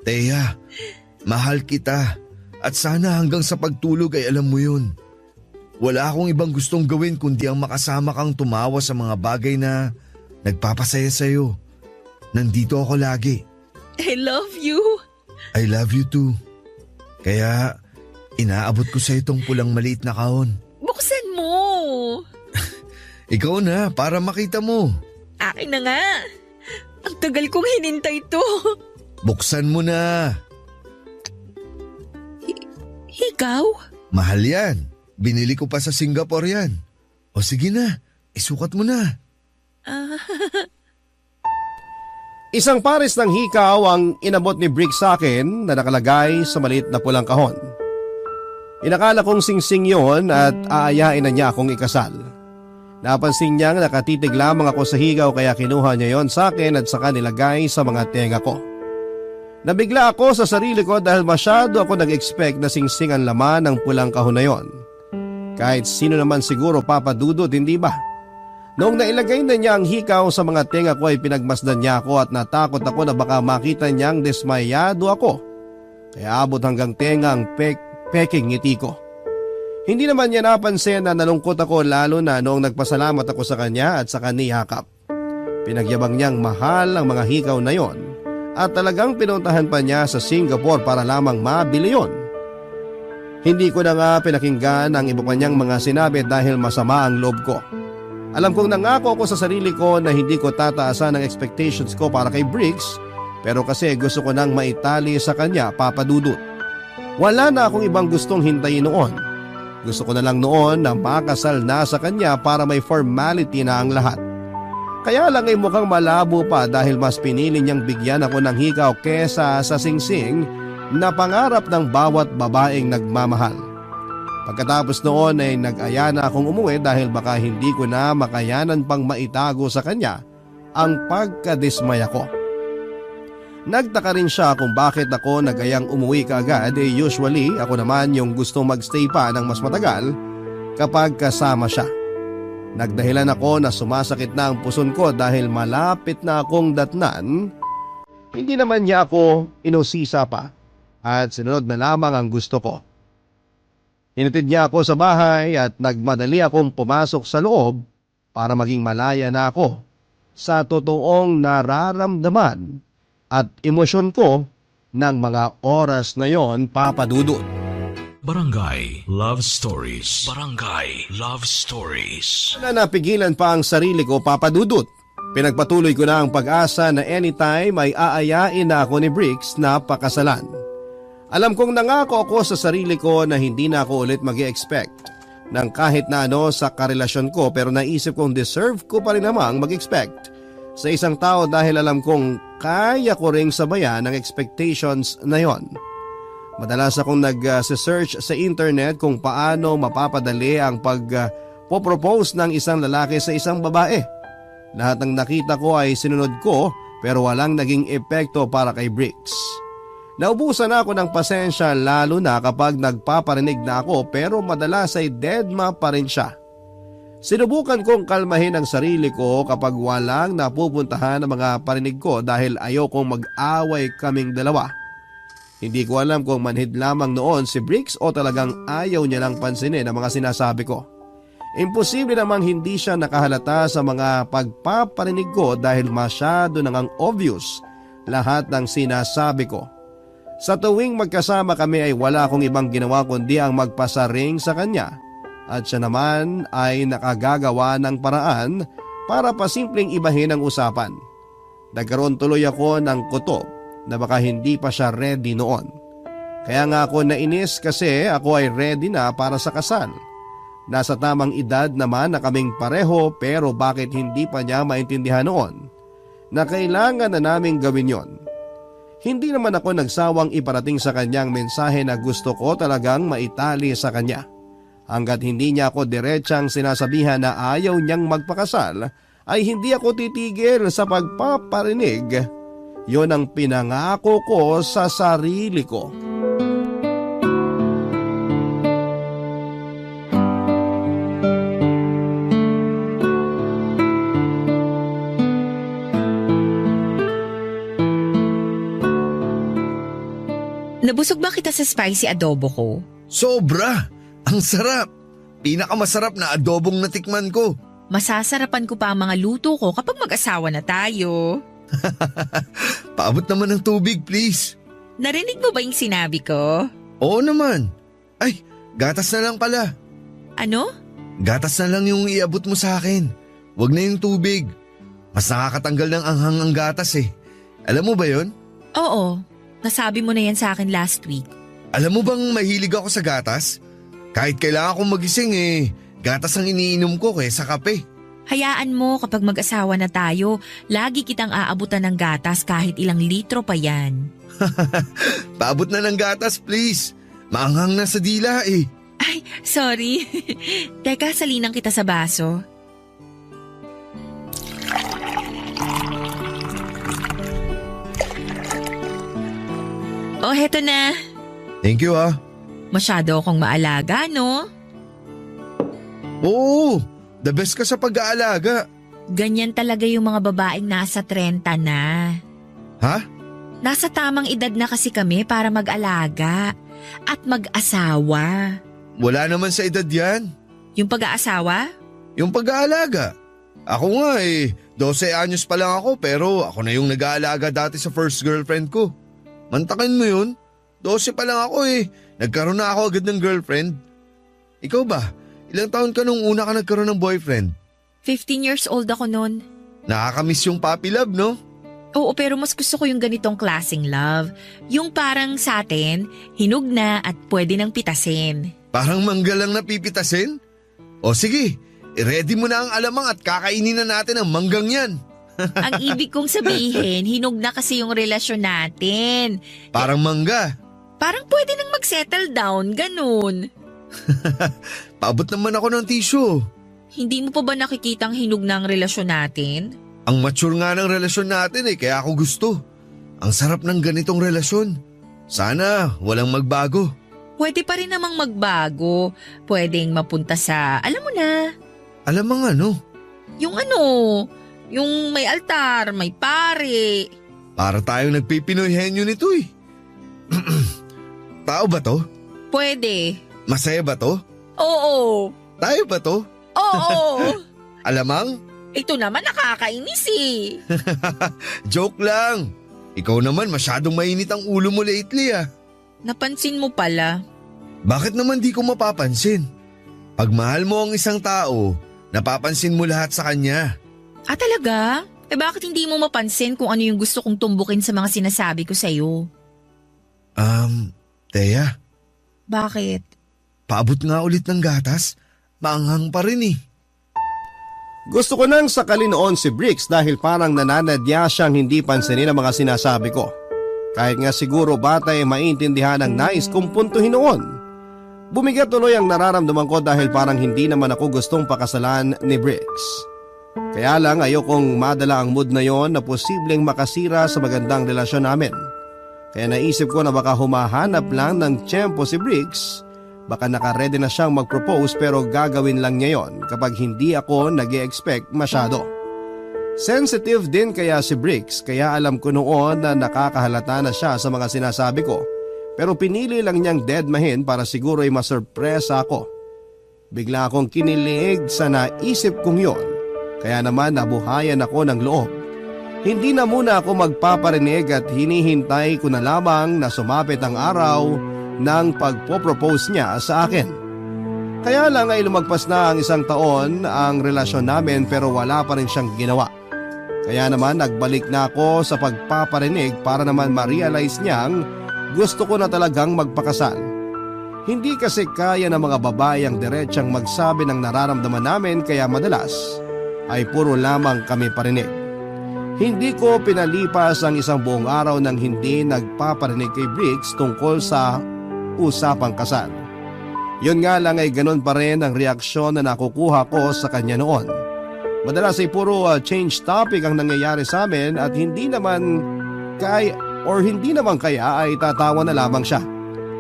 [SPEAKER 3] Thea, mahal kita. At sana hanggang sa pagtulog ay alam mo yun. Wala akong ibang gustong gawin kundi ang makasama kang tumawa sa mga bagay na nagpapasaya sa'yo. Nandito ako lagi.
[SPEAKER 2] I love you.
[SPEAKER 3] I love you too. Kaya inaabot ko sa itong pulang maliit na kahon.
[SPEAKER 2] Buksan mo.
[SPEAKER 3] Ikaw na para makita mo.
[SPEAKER 2] Akin na nga. Ang tagal kong hinintay to.
[SPEAKER 3] Buksan mo na.
[SPEAKER 2] Ikaw?
[SPEAKER 3] Mahal yan. Binili ko pa sa Singapore yan. O sige na, isukat mo na.
[SPEAKER 1] Isang pares ng hikaw ang inabot ni Briggs sa akin na nakalagay sa maliit na pulang kahon. Inakala kong singsing yon at aayain na niya akong ikasal. Napansin niyang nakatitig lamang ako sa higaw kaya kinuha niya yon sa akin at saka nilagay sa mga tenga ko. Nabigla ako sa sarili ko dahil masyado ako nag-expect na singsing ang laman ng pulang kahon na yon. Kahit sino naman siguro papadudod, hindi ba? Noong nailagay na niya ang hikaw sa mga tenga ko ay pinagmasdan niya ako at natakot ako na baka makita niyang desmayado ako. Kaya abot hanggang tenga ang peking ngiti ko. Hindi naman niya napansin na nalungkot ako lalo na noong nagpasalamat ako sa kanya at sa kaniyakap. Pinagyabang niyang mahal ang mga hikaw na yon at talagang pinuntahan pa niya sa Singapore para lamang mabili yon. Hindi ko na nga pinakinggan ang iba pa niyang mga sinabi dahil masama ang loob ko. Alam kong nangako ko sa sarili ko na hindi ko tataasan ang expectations ko para kay Briggs, pero kasi gusto ko nang maitali sa kanya, Papa Dudut. Wala na akong ibang gustong hintayin noon. Gusto ko na lang noon na makasal na sa kanya para may formality na ang lahat. Kaya lang ay mukhang malabo pa dahil mas pinili niyang bigyan ako ng hikaw kesa sa singsing na pangarap ng bawat babaeng nagmamahal. Pagkatapos noon ay nag-aya na akong umuwi dahil baka hindi ko na makayanan pang maitago sa kanya ang pagkadismaya ko. Nagtaka rin siya kung bakit ako nagayang umuwi kaagad, usually ako naman yung gustong magstay pa ng mas matagal kapag kasama siya. Nagdahilan ako na sumasakit na ang puson ko dahil malapit na akong datnan. Hindi naman niya ako inusisa pa at sinunod na lamang ang gusto ko. Hinatid niya ako sa bahay at nagmadali akong pumasok sa loob para maging malaya na ako sa totoong nararamdaman at emosyon ko ng mga oras na yon, Papa Dudut.
[SPEAKER 5] Barangay Love Stories. Barangay Love Stories.
[SPEAKER 1] Na napigilan pa ang sarili ko, Papa Dudut. Pinagpatuloy ko na ang pag-asa na anytime ay aayain na ako ni Briggs na pakasalan. Alam kong nangako ako sa sarili ko na hindi na ako ulit mag-expect ng kahit na ano sa karelasyon ko, pero naisip kong deserve ko pa rin namang mag-expect sa isang tao dahil alam kong kaya ko ring sabayan ang expectations na yon. Madalas akong nag-search sa internet kung paano mapapadali ang pag-propose ng isang lalaki sa isang babae. Lahat ng nakita ko ay sinunod ko pero walang naging epekto para kay Briggs. Naubusan ako ng pasensya lalo na kapag nagpaparinig na ako pero madalas ay deadma pa rin siya. Sinubukan kong kalmahin ang sarili ko kapag walang napupuntahan ang mga parinig ko dahil ayokong mag-away kaming dalawa. Hindi ko alam kung manhid lamang noon si Briggs o talagang ayaw niya lang pansinin ang mga sinasabi ko. Imposible namang hindi siya nakahalata sa mga pagpaparinig ko dahil masyado nang ang obvious lahat ng sinasabi ko. Sa tuwing magkasama kami ay wala akong ibang ginawa kundi ang magpasaring sa kanya at siya naman ay nakagagawa ng paraan para pasimpleng ibahin ang usapan. Nagkaroon tuloy ako ng kutob na baka hindi pa siya ready noon. Kaya nga ako nainis kasi ako ay ready na para sa kasal. Nasa tamang edad naman na kaming pareho pero bakit hindi pa niya maintindihan noon na kailangan na naming gawin yon. Hindi naman ako nagsawang iparating sa kanyang mensahe na gusto ko talagang maitali sa kanya. Hanggat hindi niya ako diretsang sinasabihan na ayaw niyang magpakasal, ay hindi ako titigil sa pagpaparinig. Yon ang pinangako ko sa sarili ko.
[SPEAKER 2] Nabusog ba kita sa spicy adobo ko?
[SPEAKER 3] Sobra! Ang sarap! Pinakamasarap na adobong natikman ko.
[SPEAKER 2] Masasarapan ko pa ang mga luto ko kapag mag-asawa na tayo.
[SPEAKER 3] Paabot naman ng tubig, please.
[SPEAKER 2] Narinig mo ba yung sinabi ko?
[SPEAKER 3] Oo naman. Ay, gatas na lang pala.
[SPEAKER 2] Ano?
[SPEAKER 3] Gatas na lang yung iabot mo sa akin. Huwag na yung tubig. Mas nakakatanggal ng anghang ang gatas eh. Alam mo ba yon?
[SPEAKER 2] Oo, nasabi mo na yan sa akin last week.
[SPEAKER 3] Alam mo bang mahilig ako sa gatas? Kahit kailangan kong magising gatas ang iniinom ko kaysa kape.
[SPEAKER 2] Hayaan mo kapag mag-asawa na tayo, lagi kitang aabutan ng gatas kahit ilang litro pa yan.
[SPEAKER 3] Paabot na ng gatas, please. Maanghang na sa dila eh.
[SPEAKER 2] Ay, sorry. Teka, salinan kita sa baso. Oh, heto na.
[SPEAKER 3] Thank you ah.
[SPEAKER 2] Masyado akong maalaga, no?
[SPEAKER 3] Oo, the best ka sa pag-aalaga.
[SPEAKER 2] Ganyan talaga yung mga babaeng nasa 30 na.
[SPEAKER 3] Ha?
[SPEAKER 2] Nasa tamang edad na kasi kami para mag-alaga at mag-asawa.
[SPEAKER 3] Wala naman sa edad yan.
[SPEAKER 2] Yung pag-aasawa?
[SPEAKER 3] Yung pag-aalaga. Ako nga 12 anyos pa lang ako pero ako na yung nag-aalaga dati sa first girlfriend ko. Mantakin mo yun? 12 pa lang ako eh. Nagkaroon na ako agad ng girlfriend. Ikaw ba? Ilang taon ka nung una ka nagkaroon ng boyfriend?
[SPEAKER 2] 15 years old ako noon.
[SPEAKER 3] Nakakamiss yung puppy love, no?
[SPEAKER 2] Oo, pero mas gusto ko yung ganitong klaseng love. Yung parang sa atin, hinog na at pwede nang pitasin.
[SPEAKER 3] Parang mangga lang na pipitasin? O sige, i-ready mo na ang alamang at kakainin na natin ang manggang yan.
[SPEAKER 2] Ang ibig kong sabihin, hinog na kasi yung relasyon natin.
[SPEAKER 3] Parang mangga.
[SPEAKER 2] Parang pwede nang mag-settle down, ganun.
[SPEAKER 3] Paabot naman ako ng tissue.
[SPEAKER 2] Hindi mo pa ba nakikitang hinog na ang relasyon natin?
[SPEAKER 3] Ang mature nga ng relasyon natin kaya ako gusto. Ang sarap ng ganitong relasyon. Sana walang magbago.
[SPEAKER 2] Pwede pa rin namang magbago. Pwedeng mapunta sa, alam mo na,
[SPEAKER 3] Alam mo nga no,
[SPEAKER 2] yung may altar, may pare.
[SPEAKER 3] para tayong nagpipinoy henyo nito eh. Tao ba to?
[SPEAKER 2] Pwede.
[SPEAKER 3] Masaya ba to?
[SPEAKER 2] Oo.
[SPEAKER 3] Tayo ba to?
[SPEAKER 2] Oo.
[SPEAKER 3] Alamang?
[SPEAKER 2] Ito naman nakakainis eh.
[SPEAKER 3] Joke lang. Ikaw naman masyadong mainit ang ulo mo lately ah.
[SPEAKER 2] Napansin mo pala.
[SPEAKER 3] Bakit naman di ko mapapansin? Pag mahal mo ang isang tao, napapansin mo lahat sa kanya.
[SPEAKER 2] Ah, talaga? Bakit hindi mo mapansin kung ano yung gusto kong tumbukin sa mga sinasabi ko sa'yo?
[SPEAKER 3] Teya,
[SPEAKER 2] Bakit?
[SPEAKER 3] paabot nga ulit ng gatas. Maanghang pa rin eh.
[SPEAKER 1] Gusto ko nang sakalin noon si Bricks dahil parang nananadya siyang hindi pansinin ang mga sinasabi ko. Kahit nga siguro bata ay maintindihan ang nais kong puntuhin noon. Bumigat tuloy ang nararamdaman ko dahil parang hindi naman ako gustong pakasalan ni Bricks. Kaya lang ayokong madala ang mood na yon na posibleng makasira sa magandang relasyon namin. Kaya naisip ko na baka humahanap lang ng tiyempo si Briggs. Baka nakaredy na siyang mag-propose pero gagawin lang niya yon kapag hindi ako nag-e-expect masyado. Sensitive din kaya si Briggs kaya alam ko noon na nakakahalata na siya sa mga sinasabi ko. Pero pinili lang niyang deadmahin para siguro ay masurpresa ako. Bigla akong kinilig sa naisip kong yon. Kaya naman nabuhayan ako ng loob. Hindi na muna ako magpaparinig at hinihintay ko na lamang na sumapit ang araw ng pagpo-propose niya sa akin. Kaya lang ay lumagpas na ang 1 taon ang relasyon namin pero wala pa rin siyang ginawa. Kaya naman nagbalik na ako sa pagpaparinig para naman ma-realize niyang gusto ko na talagang magpakasal. Hindi kasi kaya ng mga babae ang diretsyang magsabi ng nararamdaman namin kaya madalas ay puro lamang kami parinig. Hindi ko pinalipas ang 1 buong araw nang hindi nagpaparinig kay Briggs tungkol sa usapang kasal. Yun nga lang ay ganun pa rin ang reaksyon na nakukuha ko sa kanya noon. Madalas ay puro change topic ang nangyayari sa amin at hindi naman kaya ay tatawa na lamang siya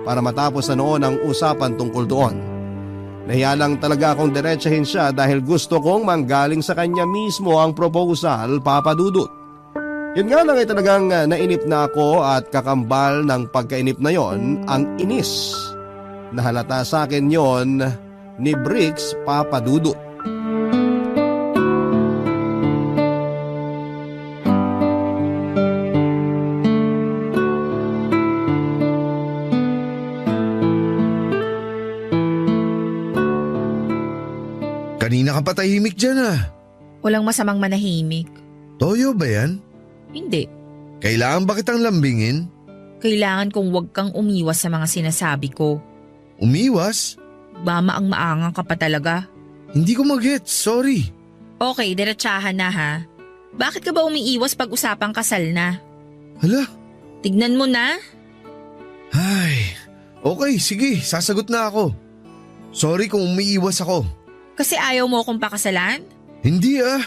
[SPEAKER 1] para matapos na noon ang usapan tungkol doon. Nahiya lang talaga akong diretsahin siya dahil gusto kong manggaling sa kanya mismo ang proposal, Papa Dudut. Yun nga lang ay talagang nainip na ako at kakambal ng pagkainip na yon ang inis. Nahalata sa akin yon ni Briggs, Papa Dudut.
[SPEAKER 3] Kanina ka pa tahimik dyan ah.
[SPEAKER 2] Walang masamang manahimik.
[SPEAKER 3] Toyo ba yan?
[SPEAKER 2] Hindi.
[SPEAKER 3] Kailangan ba kitang lambingin?
[SPEAKER 2] Kailangan kong wag kang umiwas sa mga sinasabi ko.
[SPEAKER 3] Umiwas?
[SPEAKER 2] Ang maangang ka pa talaga.
[SPEAKER 3] Hindi ko mag-gets, sorry.
[SPEAKER 2] Okay, diretsahan na ha. Bakit ka ba umiiwas pag usapang kasal na?
[SPEAKER 3] Hala?
[SPEAKER 2] Tignan mo na.
[SPEAKER 3] Ay, okay, sige, sasagot na ako. Sorry kung umiiwas ako.
[SPEAKER 2] Kasi ayaw mo akong pakasalan?
[SPEAKER 3] Hindi ah.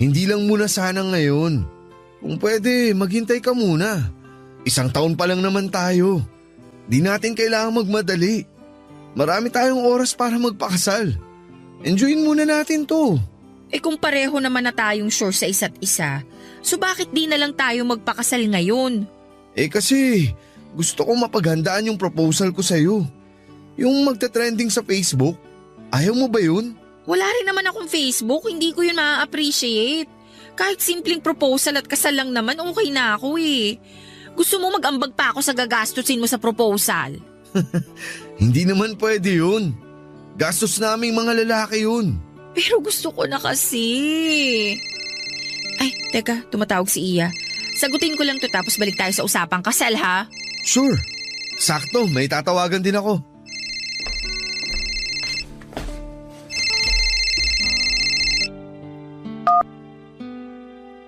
[SPEAKER 3] Hindi lang muna sana ngayon. Kung pwede, maghintay ka muna. 1 taon pa lang naman tayo. Di natin kailangang magmadali. Marami tayong oras para magpakasal. Enjoyin muna natin to.
[SPEAKER 2] Kung pareho naman na tayong sure sa isa't isa, so bakit di na lang tayo magpakasal ngayon?
[SPEAKER 3] Kasi gusto ko mapaghandaan yung proposal ko sa'yo. Yung magta-trending sa Facebook. Ayaw mo ba yun?
[SPEAKER 2] Wala rin naman akong Facebook, hindi ko yun ma-appreciate. Kahit simpleng proposal at kasal lang naman, okay na ako eh. Gusto mo mag-ambag pa ako sa gagastusin mo sa proposal?
[SPEAKER 3] Hindi naman pwede yun. Gastos naming mga lalaki yun.
[SPEAKER 2] Pero gusto ko na kasi. Ay, teka, tumatawag si Iya. Sagutin ko lang to tapos balik tayo sa usapang kasal ha?
[SPEAKER 3] Sure. Sakto, may tatawagan din ako.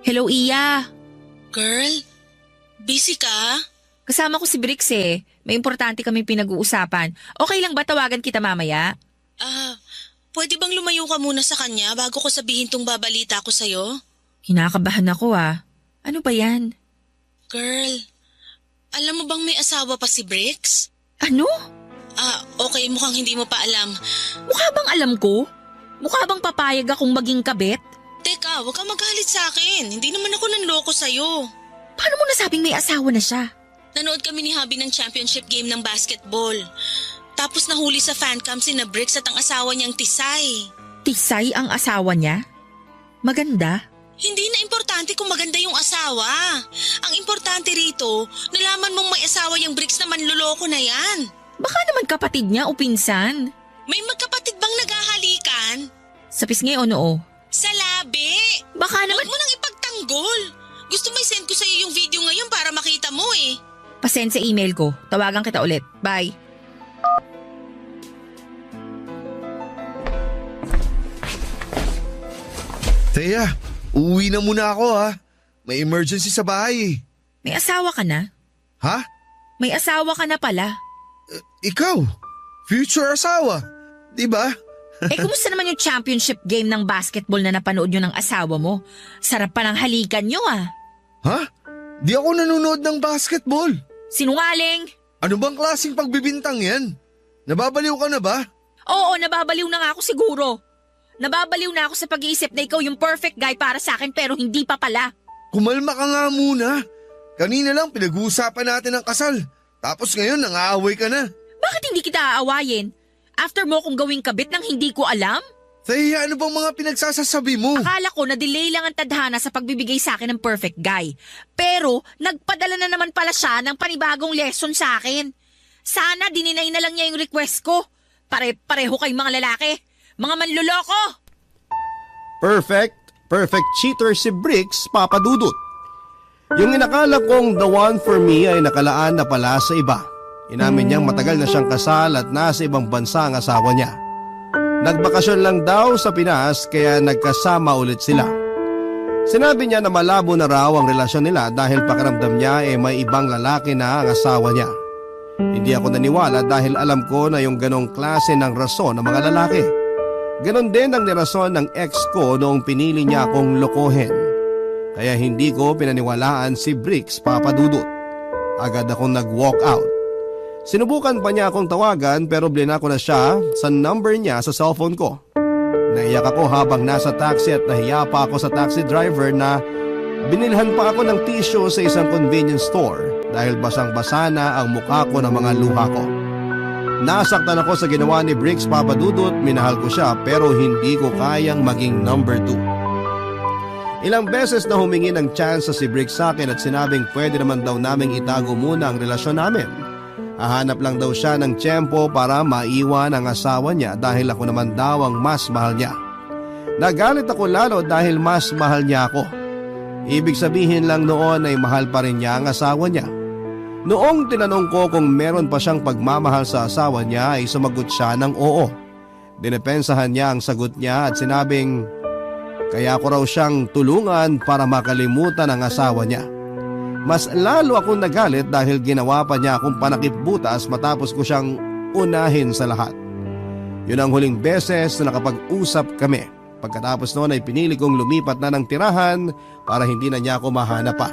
[SPEAKER 2] Hello, Iya.
[SPEAKER 4] Girl, busy ka?
[SPEAKER 2] Kasama ko si Brix eh. May importante kaming pinag-uusapan. Okay lang ba tawagan kita mamaya?
[SPEAKER 4] Pwede bang lumayo ka muna sa kanya bago ko sabihin tong babalita ko sa'yo?
[SPEAKER 2] Kinakabahan ako ah. Ano ba yan?
[SPEAKER 4] Girl, alam mo bang may asawa pa si Brix?
[SPEAKER 2] Ano?
[SPEAKER 4] Okay, mukhang hindi mo pa alam.
[SPEAKER 2] Mukha bang alam ko? Mukha bang papayag akong maging kabit?
[SPEAKER 4] Teka, huwag kang magalit sa akin. Hindi naman ako nanloko sa'yo.
[SPEAKER 2] Paano mo nasabing may asawa na siya?
[SPEAKER 4] Nanood kami ni Habi ng championship game ng basketball. Tapos nahuli sa fancam si na Brix at ang asawa niyang Tisay.
[SPEAKER 2] Tisay ang asawa niya? Maganda?
[SPEAKER 4] Hindi na importante kung maganda yung asawa. Ang importante rito, nalaman mong may asawa yung Brix na manloloko na yan.
[SPEAKER 2] Baka naman kapatid niya o pinsan.
[SPEAKER 4] May magkapatid bang naghahalikan?
[SPEAKER 2] Sa pisngi o noo?
[SPEAKER 4] Sa labi!
[SPEAKER 2] Baka naman...
[SPEAKER 4] Huwag mo nang ipagtanggol. Gusto may send ko sa'yo yung video ngayon para makita mo eh.
[SPEAKER 2] Pasend sa email ko. Tawagan kita ulit. Bye.
[SPEAKER 3] Thea, uwi na muna ako ha. May emergency sa bahay eh.
[SPEAKER 2] May asawa ka na?
[SPEAKER 3] Ha?
[SPEAKER 2] May asawa ka na pala.
[SPEAKER 3] Ikaw? Future asawa? Diba?
[SPEAKER 2] Kumusta naman yung championship game ng basketball na napanood nyo ng asawa mo? Sarap pa ng halikan nyo ah.
[SPEAKER 3] Ha? Di ako nanonood ng basketball.
[SPEAKER 2] Sinungaling!
[SPEAKER 3] Ano bang klaseng pagbibintang yan? Nababaliw ka na ba?
[SPEAKER 2] Oo, nababaliw na nga ako siguro. Nababaliw na ako sa pag-iisip na ikaw yung perfect guy para sa akin pero hindi pa pala.
[SPEAKER 3] Kumalma ka nga muna. Kanina lang pinag-uusapan natin ang kasal. Tapos ngayon nangaaway ka na.
[SPEAKER 2] Bakit hindi kita aawayin? After mo kong gawing kabit nang hindi ko alam?
[SPEAKER 3] Thea, ano bang mga pinagsasasabi mo?
[SPEAKER 2] Akala ko na delay lang ang tadhana sa pagbibigay sa akin ng perfect guy. Pero nagpadala na naman pala siya ng panibagong lesson sa akin. Sana dininay na lang niya yung request ko. Pareho kayong mga lalaki. Mga manloloko!
[SPEAKER 1] Perfect cheater si Brix, Papa Dudut. Yung inakala kong the one for me ay nakalaan na pala sa iba. Inamin niyang matagal na siyang kasal at nasa ibang bansa ang asawa niya. Nagbakasyon lang daw sa Pinas kaya nagkasama ulit sila. Sinabi niya na malabo na raw ang relasyon nila dahil pakiramdam niya may ibang lalaki na ang asawa niya. Hindi ako naniwala dahil alam ko na yung ganong klase ng rason ng mga lalaki. Ganon din ang nirason ng ex ko noong pinili niya akong lokohin. Kaya hindi ko pinaniwalaan si Brix, Papa Dudut. Agad akong nag-walk out. Sinubukan pa niya akong tawagan pero blinako na siya sa number niya sa cellphone ko. Naiyak ako habang nasa taxi at nahiya pa ako sa taxi driver na binilhan pa ako ng tissue sa isang convenience store dahil basang-basa na ang mukha ko ng mga luha ko. Nasaktan ako sa ginawa ni Brix, Papa Dudut. Minahal ko siya pero hindi ko kayang maging number 2. Ilang beses na humingi ng chance si Brix sa akin at sinabing pwede naman daw naming itago muna ang relasyon namin. Hahanap lang daw siya ng tiyempo para maiwan ang asawa niya dahil ako naman daw ang mas mahal niya. Nagalit ako lalo dahil mas mahal niya ako. Ibig sabihin lang noon ay mahal pa rin niya ang asawa niya. Noong tinanong ko kung meron pa siyang pagmamahal sa asawa niya ay sumagot siya ng oo. Dinepensahan niya ang sagot niya at sinabing kaya ko raw siyang tulungan para makalimutan ang asawa niya. Mas lalo akong nagalit dahil ginawa pa niya akong panakip-butas matapos ko siyang unahin sa lahat. Yun ang huling beses na nakapag-usap kami. Pagkatapos noon ay pinili kong lumipat na ng tirahan para hindi na niya ako mahanap pa.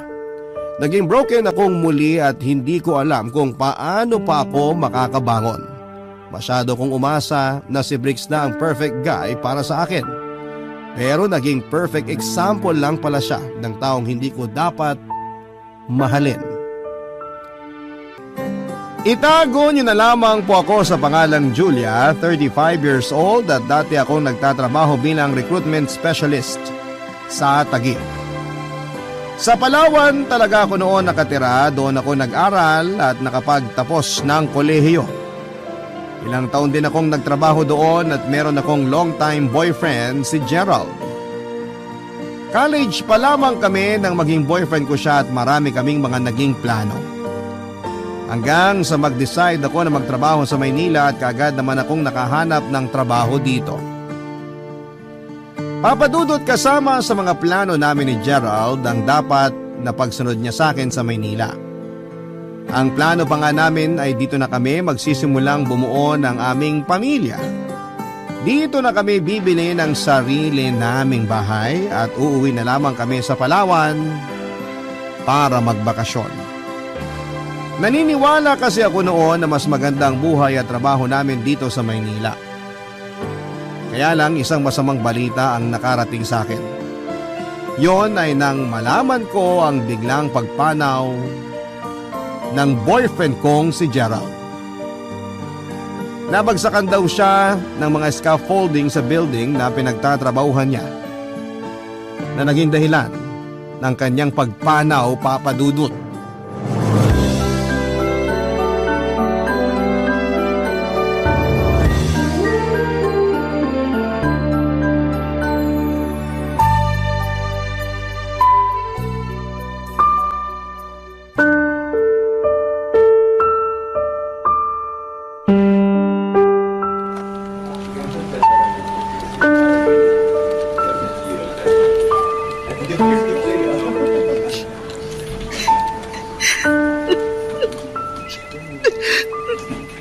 [SPEAKER 1] Naging broken akong muli at hindi ko alam kung paano pa ako makakabangon. Masyado kong umasa na si Brix na ang perfect guy para sa akin. Pero naging perfect example lang pala siya ng taong hindi ko dapat mahalin. Itago niyo na lamang po ako sa pangalang Julia, 35 years old at dati akong nagtatrabaho bilang recruitment specialist. sa Taguig. Sa Palawan talaga ako noon nakatira, doon ako nag-aral at nakapagtapos ng kolehiyo. Ilang taon din akong nagtrabaho doon at meron akong long-time boyfriend si Gerald. College pa lamang kami nang maging boyfriend ko siya at marami kaming mga naging plano. Hanggang sa mag-decide ako na magtrabaho sa Maynila at kaagad naman akong nakahanap ng trabaho dito. Papadudot kasama sa mga plano namin ni Gerald ang dapat na pagsunod niya sa akin sa Maynila. Ang plano pa nga namin ay dito na kami magsisimulang bumuo ng aming pamilya. Dito na kami bibili ng sarili naming bahay at uuwi na lamang kami sa Palawan para magbakasyon. Naniniwala kasi ako noon na mas magandang buhay at trabaho namin dito sa Maynila. Kaya lang isang masamang balita ang nakarating sa akin. Yon ay nang malaman ko ang biglang pagpanaw ng boyfriend kong si Gerald. Nabagsakan daw siya ng mga scaffolding sa building na pinagtatrabahuhan niya na naging dahilan ng kanyang pagpanaw, Papa Dudut.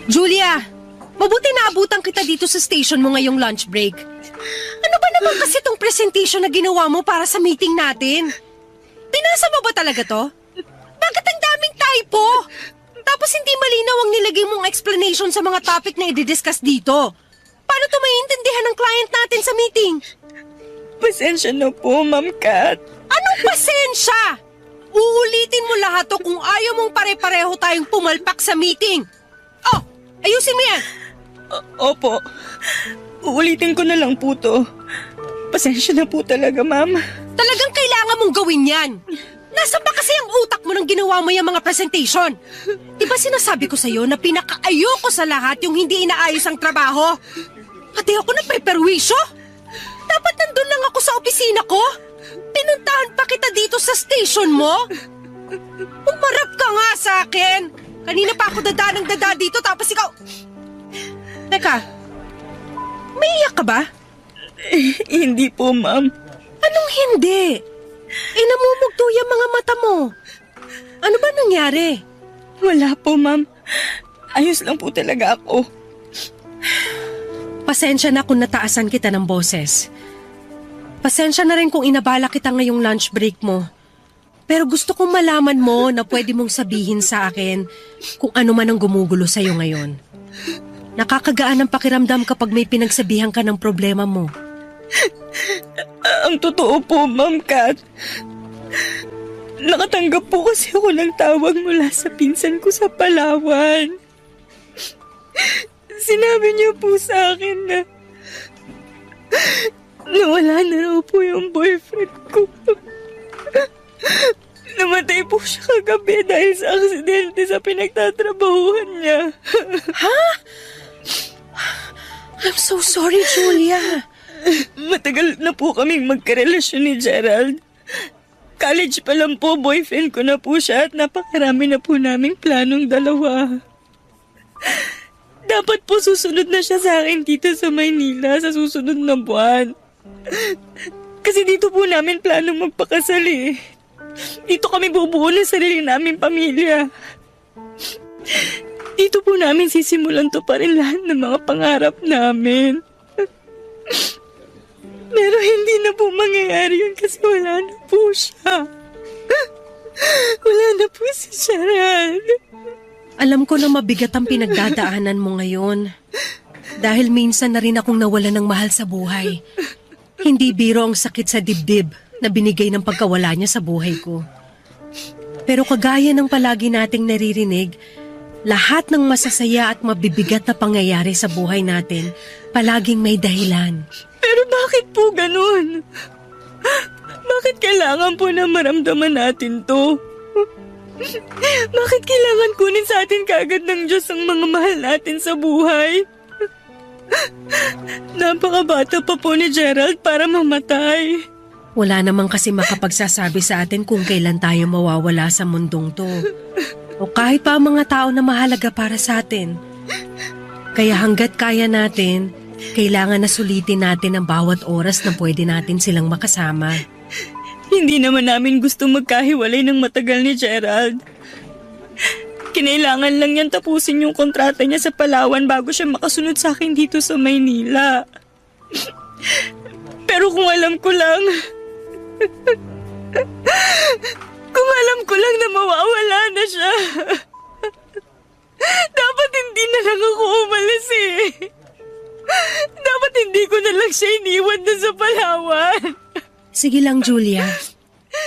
[SPEAKER 6] Julia, mabuti naabutan kita dito sa station mo ngayong lunch break. Ano ba naman kasi tong presentation na ginawa mo para sa meeting natin? Pinasa mo ba talaga to? Bakit ang daming typo? Tapos hindi malinaw ang nilagay mong explanation sa mga topic na i-discuss dito. Paano to maiintindihan ng client natin sa meeting?
[SPEAKER 4] Pasensya na po, Ma'am Kat.
[SPEAKER 6] Anong pasensya? Uulitin mo lahat to kung ayaw mong pare-pareho tayong pumalpak sa meeting. Oh, ayusin mo yan.
[SPEAKER 4] Opo. Uulitin ko na lang po to. Pasensya na po talaga, Ma'am.
[SPEAKER 6] Talagang kailangan mong gawin yan. Nasaan ba kasi ang utak mo nang ginawa mo yung mga presentation? Diba sinasabi ko sa'yo na pinakaayoko sa lahat yung hindi inaayos ang trabaho? Pati ako napeperwisyo? Dapat nandun lang ako sa opisina ko? Pinuntahan pa kita dito sa station mo? Umarap ka nga sa akin. Kanina pa ako dada dito tapos ikaw... Teka, may iyak ka ba?
[SPEAKER 4] Hindi po, Ma'am.
[SPEAKER 6] Anong hindi? Namumugto yung mga mata mo. Ano ba nangyari?
[SPEAKER 4] Wala po, Ma'am. Ayos lang po talaga ako.
[SPEAKER 6] Pasensya na kung nataasan kita ng boses. Pasensya na rin kung inabala kita ngayong lunch break mo. Pero gusto kong malaman mo na pwede mong sabihin sa akin kung ano man ang gumugulo sa'yo ngayon. Nakakagaan ang pakiramdam kapag may pinagsabihan ka ng problema mo.
[SPEAKER 4] Ang totoo po, Ma'am Kat. Nakatanggap po kasi ako ng tawag mula sa pinsan ko sa Palawan. Sinabi niya po sa akin na nawala na raw po yung boyfriend ko. Namatay po siya kagabi dahil sa aksidente sa pinagtatrabahuhan niya.
[SPEAKER 6] Ha? I'm so sorry, Julia.
[SPEAKER 4] Matagal na po kaming magkarelasyon ni Gerald. College pa lang po, boyfriend ko na po siya at napakarami na po naming planong dalawa. Dapat po susunod na siya sa akin dito sa Maynila sa susunod na buwan. Kasi dito po namin planong magpakasal eh. Dito kami bubuo ng sarili naming pamilya. Dito po namin sisimulan to pa rin lahat ng mga pangarap namin. Pero hindi na po mangyayari yun kasi wala na po siya. Wala na po si Gerald.
[SPEAKER 6] Alam ko na mabigat ang pinagdadaanan mo ngayon. Dahil minsan na rin akong nawala ng mahal sa buhay. Hindi biro ang sakit sa dibdib na binigay ng pagkawala niya sa buhay ko. Pero kagaya ng palagi nating naririnig, lahat ng masasaya at mabibigat na pangyayari sa buhay natin, palaging may dahilan.
[SPEAKER 4] Pero bakit po ganun? kailangan po na maramdaman natin to? Bakit kailangan kunin sa atin kaagad ng Diyos ang mga mahal natin sa buhay? Napakabata pa po ni Gerald para mamatay.
[SPEAKER 6] Wala namang kasi makapagsasabi sa atin kung kailan tayo mawawala sa mundong to. O kahit pa ang mga tao na mahalaga para sa atin. Kaya hanggat kaya natin, kailangan na sulitin natin ang bawat oras na pwede natin silang makasama.
[SPEAKER 4] Hindi naman namin gusto magkahiwalay ng matagal ni Gerald. Kinailangan lang niyang tapusin yung kontrata niya sa Palawan bago siya makasunod sa akin dito sa Maynila. Pero kung alam ko lang na mawawala na siya, dapat hindi na lang ako umalis eh. Dapat hindi ko na lang siya iniwan na sa Palawan.
[SPEAKER 6] Sige lang, Julia.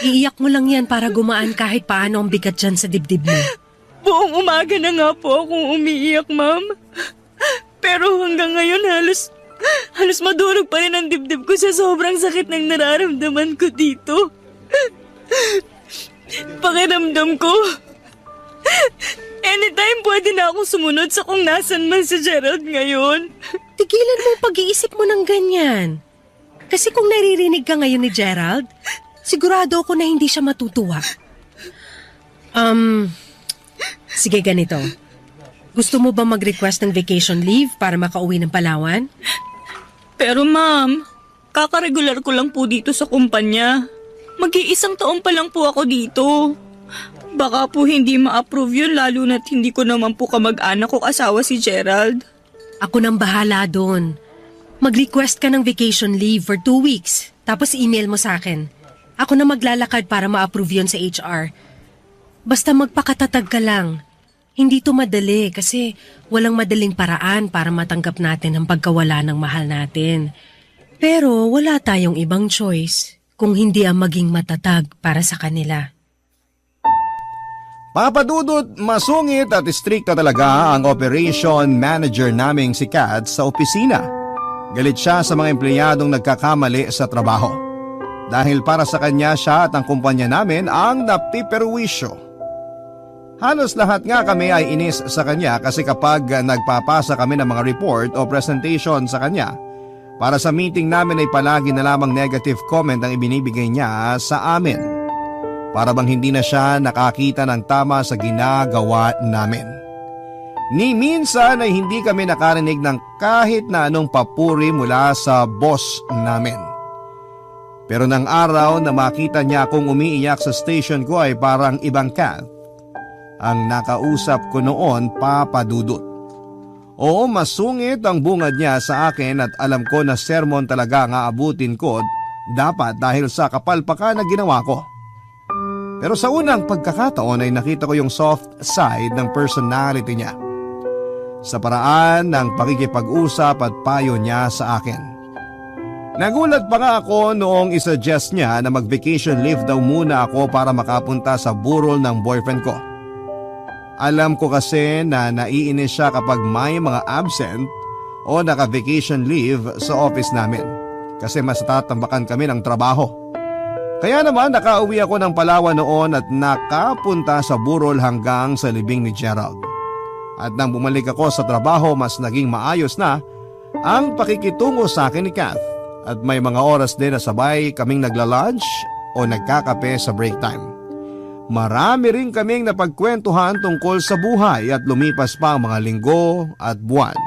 [SPEAKER 6] Iiyak mo lang yan para gumaan kahit paano ang bigat dyan sa dibdib mo.
[SPEAKER 4] Buong umaga na nga po akong umiiyak, ma'am. Pero hanggang ngayon halos madurog pa rin ang dibdib ko sa sobrang sakit ng nararamdaman ko dito. Pakiramdam ko, anytime pwede na akong sumunod sa kung nasan man si Gerald ngayon.
[SPEAKER 6] Tigilan mo ang pag-iisip mo ng ganyan. Kasi kung naririnig ka ngayon ni Gerald, sigurado ako na hindi siya matutuwa. Sige ganito. Gusto mo ba mag-request ng vacation leave para makauwi ng Palawan?
[SPEAKER 4] Pero ma'am, kakaregular ko lang po dito sa kumpanya. Mag-iisang taon pa lang po ako dito. Baka po hindi ma-approve yun lalo na't hindi ko naman po kamag-anak o asawa si Gerald.
[SPEAKER 6] Ako nang bahala doon. Mag-request ka ng vacation leave for 2 weeks, tapos email mo sa akin. Ako na maglalakad para ma-approve yun sa HR. Basta magpakatatag ka lang. Hindi to madali kasi walang madaling paraan para matanggap natin ang pagkawala ng mahal natin. Pero wala tayong ibang choice kung hindi ang maging matatag para sa kanila.
[SPEAKER 1] Papadudot, masungit at istrikta talaga ang operation manager naming si Kat sa opisina. Galit siya sa mga empleyadong nagkakamali sa trabaho. Dahil para sa kanya siya at ang kumpanya namin ang napiperwisyo. Halos lahat nga kami ay inis sa kanya kasi kapag nagpapasa kami ng mga report o presentation sa kanya, para sa meeting namin ay palagi na lamang negative comment ang ibinibigay niya sa amin. Para bang hindi na siya nakakita ng tama sa ginagawa namin. Ni minsan ay hindi kami nakarinig ng kahit na anong papuri mula sa boss namin. Pero nang araw na makita niya akong umiiyak sa station ko ay parang ibang Kat ang nakausap ko noon, Papadudot. Oo, masungit ang bungad niya sa akin at alam ko na sermon talaga ang aabutin ko dapat dahil sa kapalpakan na ginawa ko. Pero sa unang pagkakataon ay nakita ko yung soft side ng personality niya. Sa paraan ng pakikipag-usap at payo niya sa akin. Nagulat pa nga ako noong isuggest niya na mag-vacation leave daw muna ako para makapunta sa burol ng boyfriend ko. Alam ko kasi na naiinis siya kapag may mga absent o naka-vacation leave sa office namin kasi mas tatambakan kami ng trabaho. Kaya naman nakauwi ako ng Palawan noon at nakapunta sa burol hanggang sa libing ni Gerald. At nang bumalik ako sa trabaho mas naging maayos na ang pakikitungo sa akin ni Kath at may mga oras din na sabay kaming nagla-lunch o nagkakape sa break time. Marami rin kaming napagkwentuhan tungkol sa buhay at lumipas pa ang mga linggo at buwan.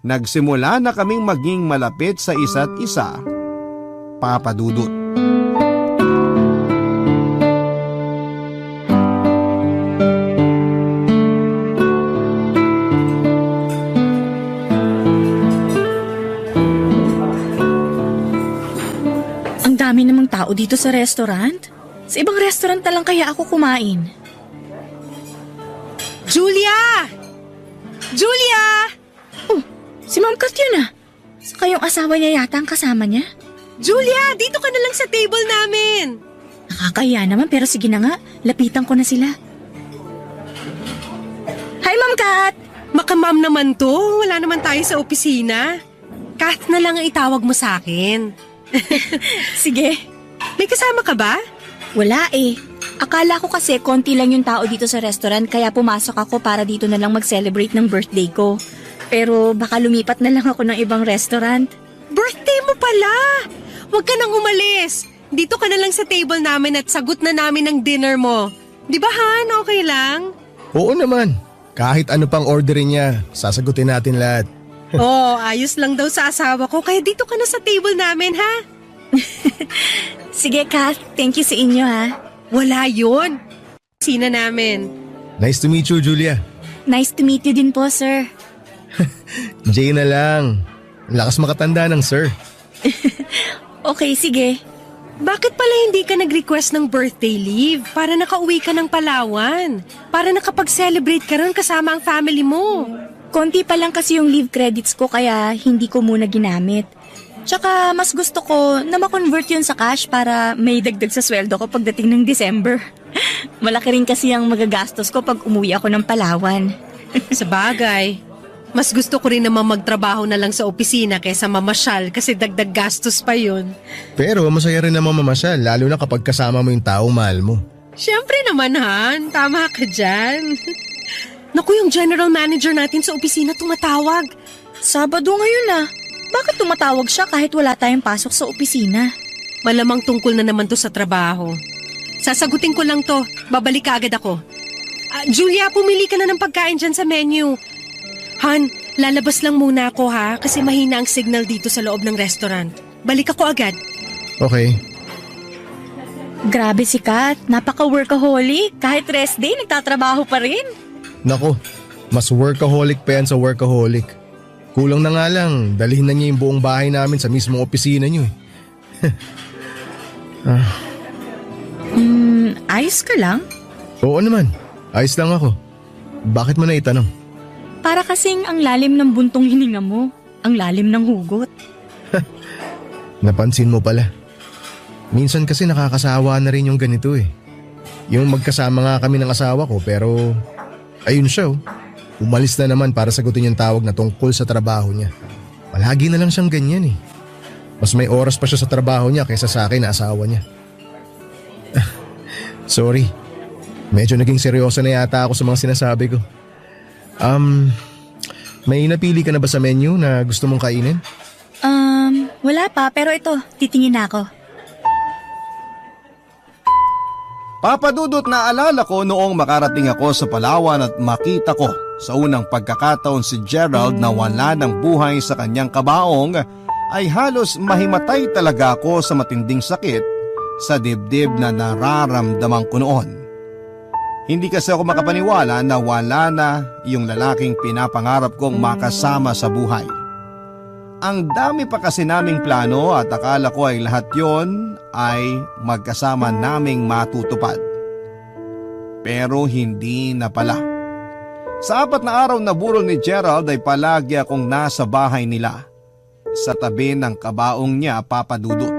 [SPEAKER 1] Nagsimula na kaming maging malapit sa isa't isa, Papadudot.
[SPEAKER 4] Ang dami namang tao dito sa restaurant. Sa ibang restaurant na lang kaya ako kumain.
[SPEAKER 6] Julia! Julia!
[SPEAKER 4] Oh, si Ma'am Kat yun ah. Saka yung asawa niya yata ang kasama niya.
[SPEAKER 6] Julia, dito ka na lang sa table namin.
[SPEAKER 4] Nakakahiya naman pero sige na nga, lapitan ko na sila. Hi Ma'am Kat!
[SPEAKER 6] Makamam naman to, wala naman tayo sa opisina. Kath na lang ang itawag mo sa akin.
[SPEAKER 4] Sige.
[SPEAKER 6] May kasama ka ba?
[SPEAKER 7] Wala eh. Akala ko kasi konti lang yung tao dito sa restaurant kaya pumasok ako para dito na lang mag-celebrate ng birthday ko. Pero baka lumipat na lang ako ng ibang restaurant.
[SPEAKER 6] Birthday mo pala! Huwag ka nang umalis. Dito ka na lang sa table namin at sagot na namin ang dinner mo. Di ba, Han? Okay lang?
[SPEAKER 8] Oo naman. Kahit ano pang orderin niya, sasagutin natin lahat.
[SPEAKER 6] Ayos lang daw sa asawa ko kaya dito ka na sa table namin, ha?
[SPEAKER 7] Sige, Kath. Thank you sa inyo ha.
[SPEAKER 6] Wala yun. Sina namin.
[SPEAKER 8] Nice to meet you, Julia.
[SPEAKER 7] Nice to meet you din po, sir.
[SPEAKER 8] Jay na lang. Lakas makatanda ng sir.
[SPEAKER 7] Okay, sige.
[SPEAKER 6] Bakit pala hindi ka nag-request ng birthday leave para nakauwi ka ng Palawan? Para nakapag-celebrate ka ron kasama ang family mo.
[SPEAKER 7] Konti pa lang kasi yung leave credits ko kaya hindi ko muna ginamit. Tsaka mas gusto ko na ma-convert yun sa cash para may dagdag sa sweldo ko pagdating ng December. Malaki rin kasi ang magagastos ko pag umuwi ako ng Palawan.
[SPEAKER 6] Sa bagay, mas gusto ko rin naman magtrabaho na lang sa opisina kaysa mamasyal kasi dagdag gastos pa yun.
[SPEAKER 8] Pero masaya rin naman mamasyal, lalo na kapag kasama mo yung taong mahal mo.
[SPEAKER 6] Siyempre naman, Han. Tama ka dyan. Naku, yung general manager natin sa opisina tumatawag.
[SPEAKER 7] Sabado ngayon ah. Bakit tumatawag siya kahit wala tayong pasok sa opisina?
[SPEAKER 6] Malamang tungkol na naman to sa trabaho. Sasagutin ko lang to. Babalik ka agad ako. Julia, pumili ka na ng pagkain dyan sa menu. Han, lalabas lang muna ako ha kasi mahina ang signal dito sa loob ng restaurant. Balik ako agad.
[SPEAKER 8] Okay.
[SPEAKER 7] Grabe si Kat. Napaka-workaholic. Kahit rest day, nagtatrabaho pa rin.
[SPEAKER 8] Nako, mas workaholic pa yan sa workaholic. Kulang na nga lang, dalhin na niya yung buong bahay namin sa mismong opisina niyo eh.
[SPEAKER 2] Ayos ka lang?
[SPEAKER 8] Oo naman, ayos lang ako. Bakit mo na itanong?
[SPEAKER 7] Para kasing ang lalim ng buntong hininga mo. Ang lalim ng hugot.
[SPEAKER 8] Napansin mo pala. Minsan kasi nakakasawa na rin yung ganito eh. Yung magkasama nga kami ng asawa ko pero ayun siya oh. Umalis na naman para sagutin yung tawag na tungkol sa trabaho niya. Palagi na lang siyang ganyan eh. Mas may oras pa siya sa trabaho niya kaysa sa akin na asawa niya. Sorry. Medyo naging seryoso na yata ako sa mga sinasabi ko. May napili ka na ba sa menu na gusto mong kainin?
[SPEAKER 7] Wala pa pero ito, titingin na ako.
[SPEAKER 1] Papadudot na alala ko noong makarating ako sa Palawan at makita ko sa unang pagkakataon si Gerald na wala ng buhay sa kanyang kabaong ay halos mahimatay talaga ako sa matinding sakit sa dibdib na nararamdaman ko noon. Hindi kasi ako makapaniwala na wala na yung lalaking pinapangarap kong makasama sa buhay. Ang dami pa kasi naming plano at akala ko ay lahat yon ay magkasama naming matutupad. Pero hindi na pala. Sa 4 na araw na burol ni Gerald ay palagi akong nasa bahay nila. Sa tabi ng kabaong niya, Papadudot.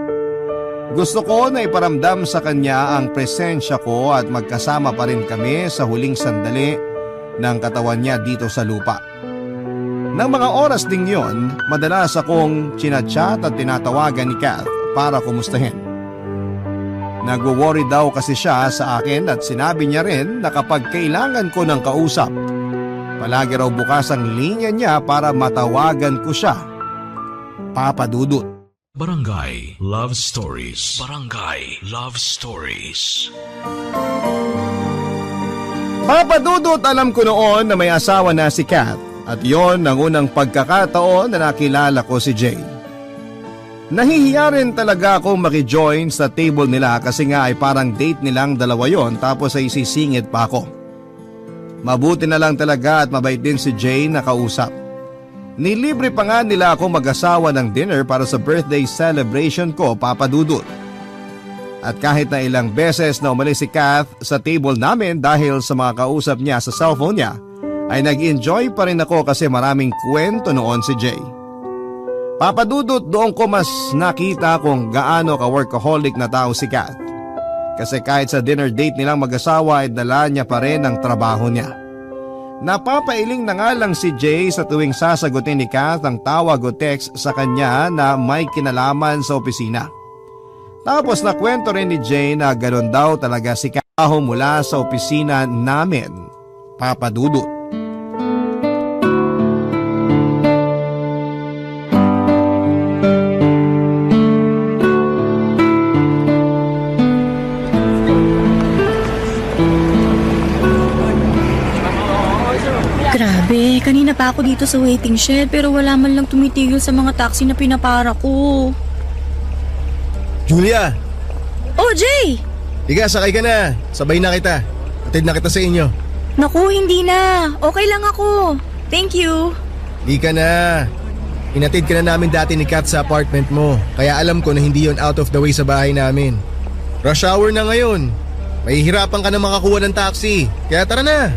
[SPEAKER 1] Gusto ko na iparamdam sa kanya ang presensya ko at magkasama pa rin kami sa huling sandali ng katawan niya dito sa lupa. Nang mga oras ding yon, madalas akong chinachat at tinatawagan ni Kath para kumustahin. Nagwo-worry daw kasi siya sa akin at sinabi niya rin na kapag kailangan ko ng kausap, palagi raw bukas ang linya niya para matawagan ko siya. Papadudot.
[SPEAKER 5] Barangay Love Stories. Barangay Love Stories.
[SPEAKER 1] Papadudot, alam ko noon na may asawa na si Kath at yon ang unang pagkakataon na nakilala ko si Jay. Nahihiya rin talaga akong makijoin sa table nila kasi nga ay parang date nilang dalawa yon tapos ay sisingit pa ako. Mabuti na lang talaga at mabait din si Jay na kausap. Nilibre pa nga nila ako mag-asawa ng dinner para sa birthday celebration ko, Papadudot. At kahit na ilang beses na umalis si Kath sa table namin dahil sa mga kausap niya sa cellphone niya, ay nag-enjoy pa rin ako kasi maraming kwento noon si Jay. Papadudot, doon ko mas nakita kung gaano ka-workaholic na tao si Kath. Kasi kahit sa dinner date nilang mag-asawa ay dala niya pa rin ang trabaho niya. Napapailing na nga lang si Jay sa tuwing sasagutin ni Kath ang tawag o text sa kanya na may kinalaman sa opisina. Tapos nakwento rin ni Jay na ganoon daw talaga si Kaho mula sa opisina namin, Papa Dudut.
[SPEAKER 7] Grabe, kanina pa ako dito sa waiting shed pero wala man lang tumitigil sa mga taxi na pinapara ko.
[SPEAKER 8] Julia!
[SPEAKER 7] Oh, Jay!
[SPEAKER 8] Higa, sakay ka na. Sabay na kita. Atid na kita sa inyo.
[SPEAKER 7] Naku, hindi na. Okay lang ako. Thank you.
[SPEAKER 8] Di ka na. Inatid ka na namin dati ni Kat sa apartment mo. Kaya alam ko na hindi yon out of the way sa bahay namin. Rush hour na ngayon. Mahihirapan ka na makakuha ng taxi. Kaya tara na.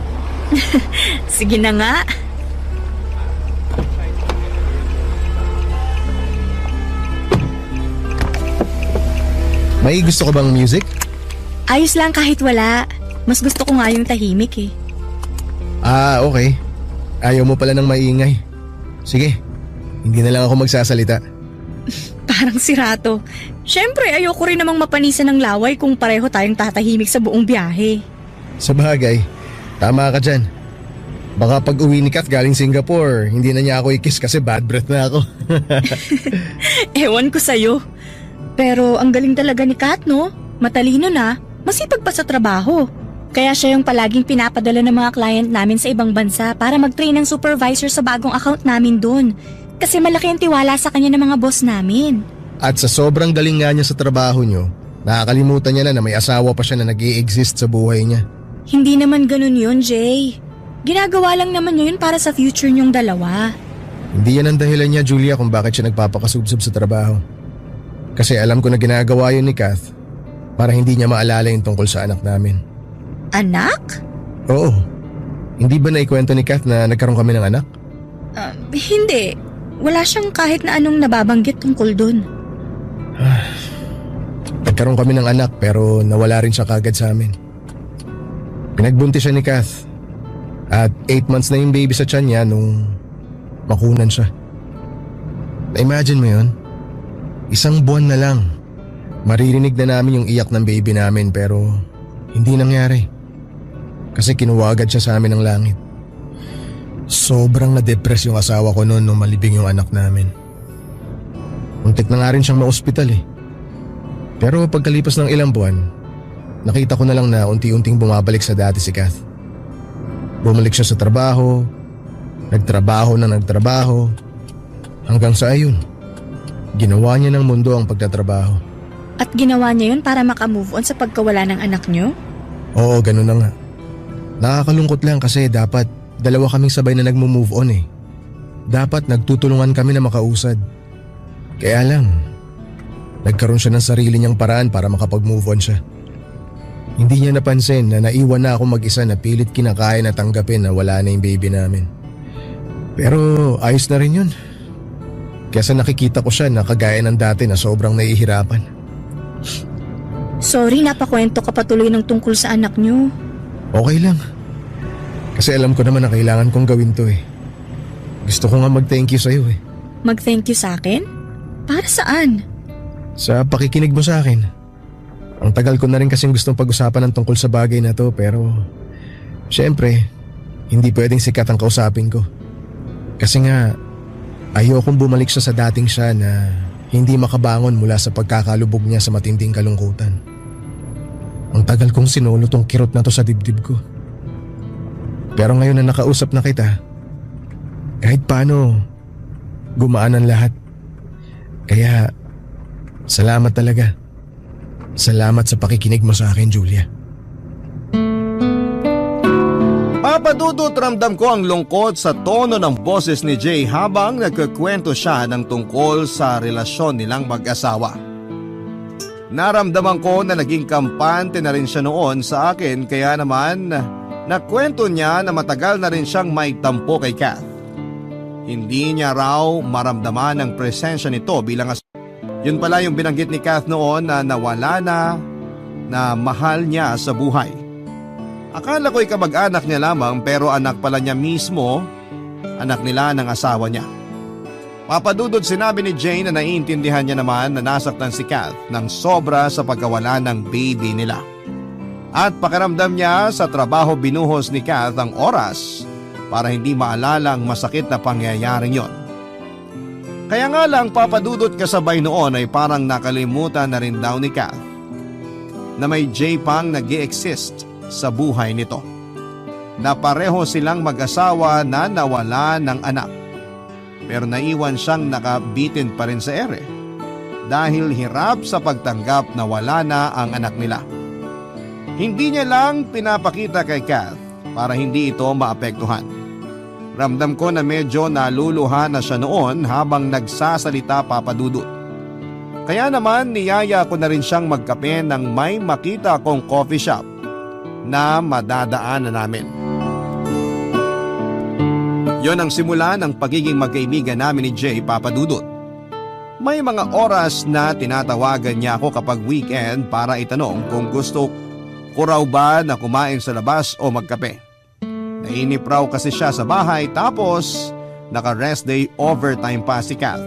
[SPEAKER 7] Sige na nga.
[SPEAKER 8] May gusto ka bang music?
[SPEAKER 7] Ayos lang kahit wala. Mas gusto ko nga yung tahimik eh.
[SPEAKER 8] Ah, okay. Ayaw mo pala ng maingay. Sige, hindi na lang ako magsasalita.
[SPEAKER 7] Parang sirato. Siyempre, ayoko rin namang mapanisan ng laway kung pareho tayong tatahimik sa buong biyahe.
[SPEAKER 8] Sa bagay, tama ka dyan. Baka pag uwi ni Kat galing Singapore, hindi na niya ako i-kiss kasi bad breath na ako.
[SPEAKER 7] Ewan ko sa'yo. Pero ang galing talaga ni Kat, no? Matalino na, masipag pa sa trabaho. Kaya siya yung palaging pinapadala ng mga client namin sa ibang bansa para mag-train ng supervisor sa bagong account namin doon. Kasi malaki ang tiwala sa kanya ng mga boss namin.
[SPEAKER 8] At sa sobrang galing nga niya sa trabaho niyo, nakakalimutan niya na may asawa pa siya na nag-i-exist sa buhay niya.
[SPEAKER 7] Hindi naman ganun yun, Jay. Ginagawa lang naman niya yun para sa future niyong dalawa.
[SPEAKER 8] Hindi yan ang dahilan niya, Julia, kung bakit siya nagpapakasubsob sa trabaho. Kasi alam ko na ginagawa yun ni Kath para hindi niya maalala yung tungkol sa anak namin.
[SPEAKER 7] Anak?
[SPEAKER 8] Oo. Hindi ba naikwento ni Kath na nagkaroon kami ng anak?
[SPEAKER 7] Hindi. Wala siyang kahit na anong nababanggit tungkol dun.
[SPEAKER 8] Nagkaroon kami ng anak pero nawala rin siya kagad sa amin. Pinagbuntis siya ni Kath. At 8 months na yung baby sa tiyan niya nung makunan siya. Na-imagine mo yun? 1 buwan na lang. Maririnig na namin yung iyak ng baby namin pero hindi nangyari. Kasi kinuha agad siya sa amin ng langit. Sobrang na-depress yung asawa ko noon nung malibing yung anak namin. Muntik na nga rin siyang ma-ospital eh. Pero pagkalipas ng ilang buwan, nakita ko na lang na unti-unting bumabalik sa dati si Kath. Bumalik siya sa trabaho, nagtrabaho, hanggang sa ayun. Ginawa niya ng mundo ang pagtatrabaho.
[SPEAKER 7] At ginawa niya yun para makamove on sa pagkawala ng anak niyo?
[SPEAKER 8] Oo, ganun na nga. Nakakalungkot lang kasi dapat dalawa kaming sabay na nagmo-move on eh. Dapat nagtutulungan kami na makausad. Kaya lang, nagkaroon siya ng sarili niyang paraan para makapag-move on siya. Hindi niya napansin na naiwan na ako mag-isa na pilit kinakaya na tanggapin na wala na yung baby namin. Pero ayos na rin yun. Kesa nakikita ko siya na kagaya ng dati na sobrang nahihirapan.
[SPEAKER 7] Sorry, napakwento ka patuloy ng tungkol sa anak niyo.
[SPEAKER 8] Okay lang. Kasi alam ko naman na kailangan kong gawin to eh. Gusto ko nga mag-thank you sa'yo eh.
[SPEAKER 7] Mag-thank you sa akin? Para saan?
[SPEAKER 8] Sa pakikinig mo sa akin. Ang tagal ko na rin kasing gustong pag-usapan ng tungkol sa bagay na to pero syempre, hindi pwedeng sikat ang kausapin ko. Kasi nga, ayokong bumalik siya sa dating siya na hindi makabangon mula sa pagkakalubog niya sa matinding kalungkutan. Ang tagal kong sinulo tong kirot na to sa dibdib ko. Pero ngayon na nakausap na kita, kahit paano, gumaan ang lahat. Kaya, salamat talaga. Salamat sa pakikinig mo sa akin, Julia.
[SPEAKER 1] Papadudot ramdam ko ang lungkot sa tono ng boses ni Jay habang nagkukwento siya ng tungkol sa relasyon nilang mag-asawa. Naramdaman ko na naging kampante na rin siya noon sa akin kaya naman nakwento niya na matagal na rin siyang may tampo kay Kath. Hindi niya raw maramdaman ang presensya nito bilang asawa. Yun pala yung binanggit ni Kath noon na nawala na mahal niya sa buhay. Akala ko'y kamag-anak niya lamang pero anak pala niya mismo, anak nila ng asawa niya. Papadudod sinabi ni Jane na naiintindihan niya naman na nasaktan si Kath ng sobra sa pagkawala ng baby nila. At pakiramdam niya sa trabaho binuhos ni Kath ang oras para hindi maalala ang masakit na pangyayaring yon. Kaya nga lang papadudot kasabay noon ay parang nakalimutan na rin daw ni Kath na may Jay pang nag-i-exist sa buhay nito. Na pareho silang mag-asawa na nawala ng anak. Pero naiwan siyang nakabitin pa rin sa ere dahil hirap sa pagtanggap na wala na ang anak nila. Hindi niya lang pinapakita kay Kath para hindi ito maapektuhan. Ramdam ko na medyo naluluha na siya noon habang nagsasalita papadudot. Kaya naman niyaya ko na rin siyang magkape nang may makita akong coffee shop na madadaanan namin. Yon ang simula ng pagiging magkaibigan namin ni Jay papadudot. May mga oras na tinatawagan niya ako kapag weekend para itanong kung gusto ko raw ba na kumain sa labas o magkape. Nainip raw kasi siya sa bahay tapos naka-rest day overtime pa si Kath.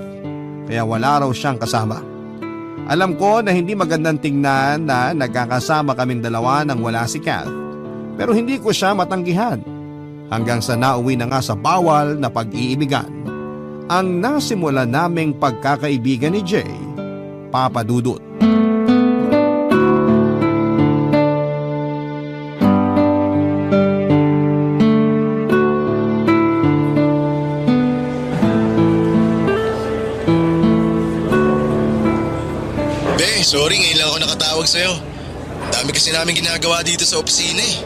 [SPEAKER 1] Kaya wala raw siyang kasama. Alam ko na hindi magandang tingnan na nagkakasama kaming dalawa nang wala si Kath. Pero hindi ko siya matanggihan. Hanggang sa nauwi na nga sa bawal na pag-iibigan ang nasimula naming pagkakaibigan ni Jay, papadudot.
[SPEAKER 3] Sorry, ngayon lang ako nakatawag sa'yo. Ang dami kasi namin ginagawa dito sa opisina eh.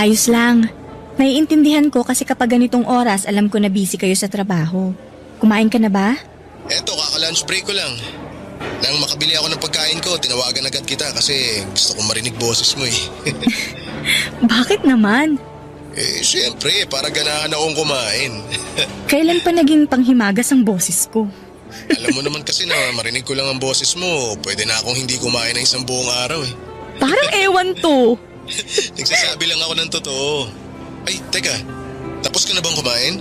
[SPEAKER 7] Ayos lang. Naiintindihan ko kasi kapag ganitong oras alam ko na busy kayo sa trabaho. Kumain ka na ba?
[SPEAKER 3] Eto, kaka-lunch break ko lang. Nang makabili ako ng pagkain ko, tinawagan agad kita kasi gusto kong marinig boses mo eh.
[SPEAKER 7] Bakit naman?
[SPEAKER 3] Siyempre, para ganahan akong kumain.
[SPEAKER 7] Kailan pa naging panghimagas ang boses ko?
[SPEAKER 3] Alam mo naman kasi na marinig ko lang ang boses mo, pwede na akong hindi kumain ng isang buong araw eh.
[SPEAKER 7] Parang ewan to.
[SPEAKER 3] Nagsasabi lang ako ng totoo. Ay, teka, tapos ka na bang kumain?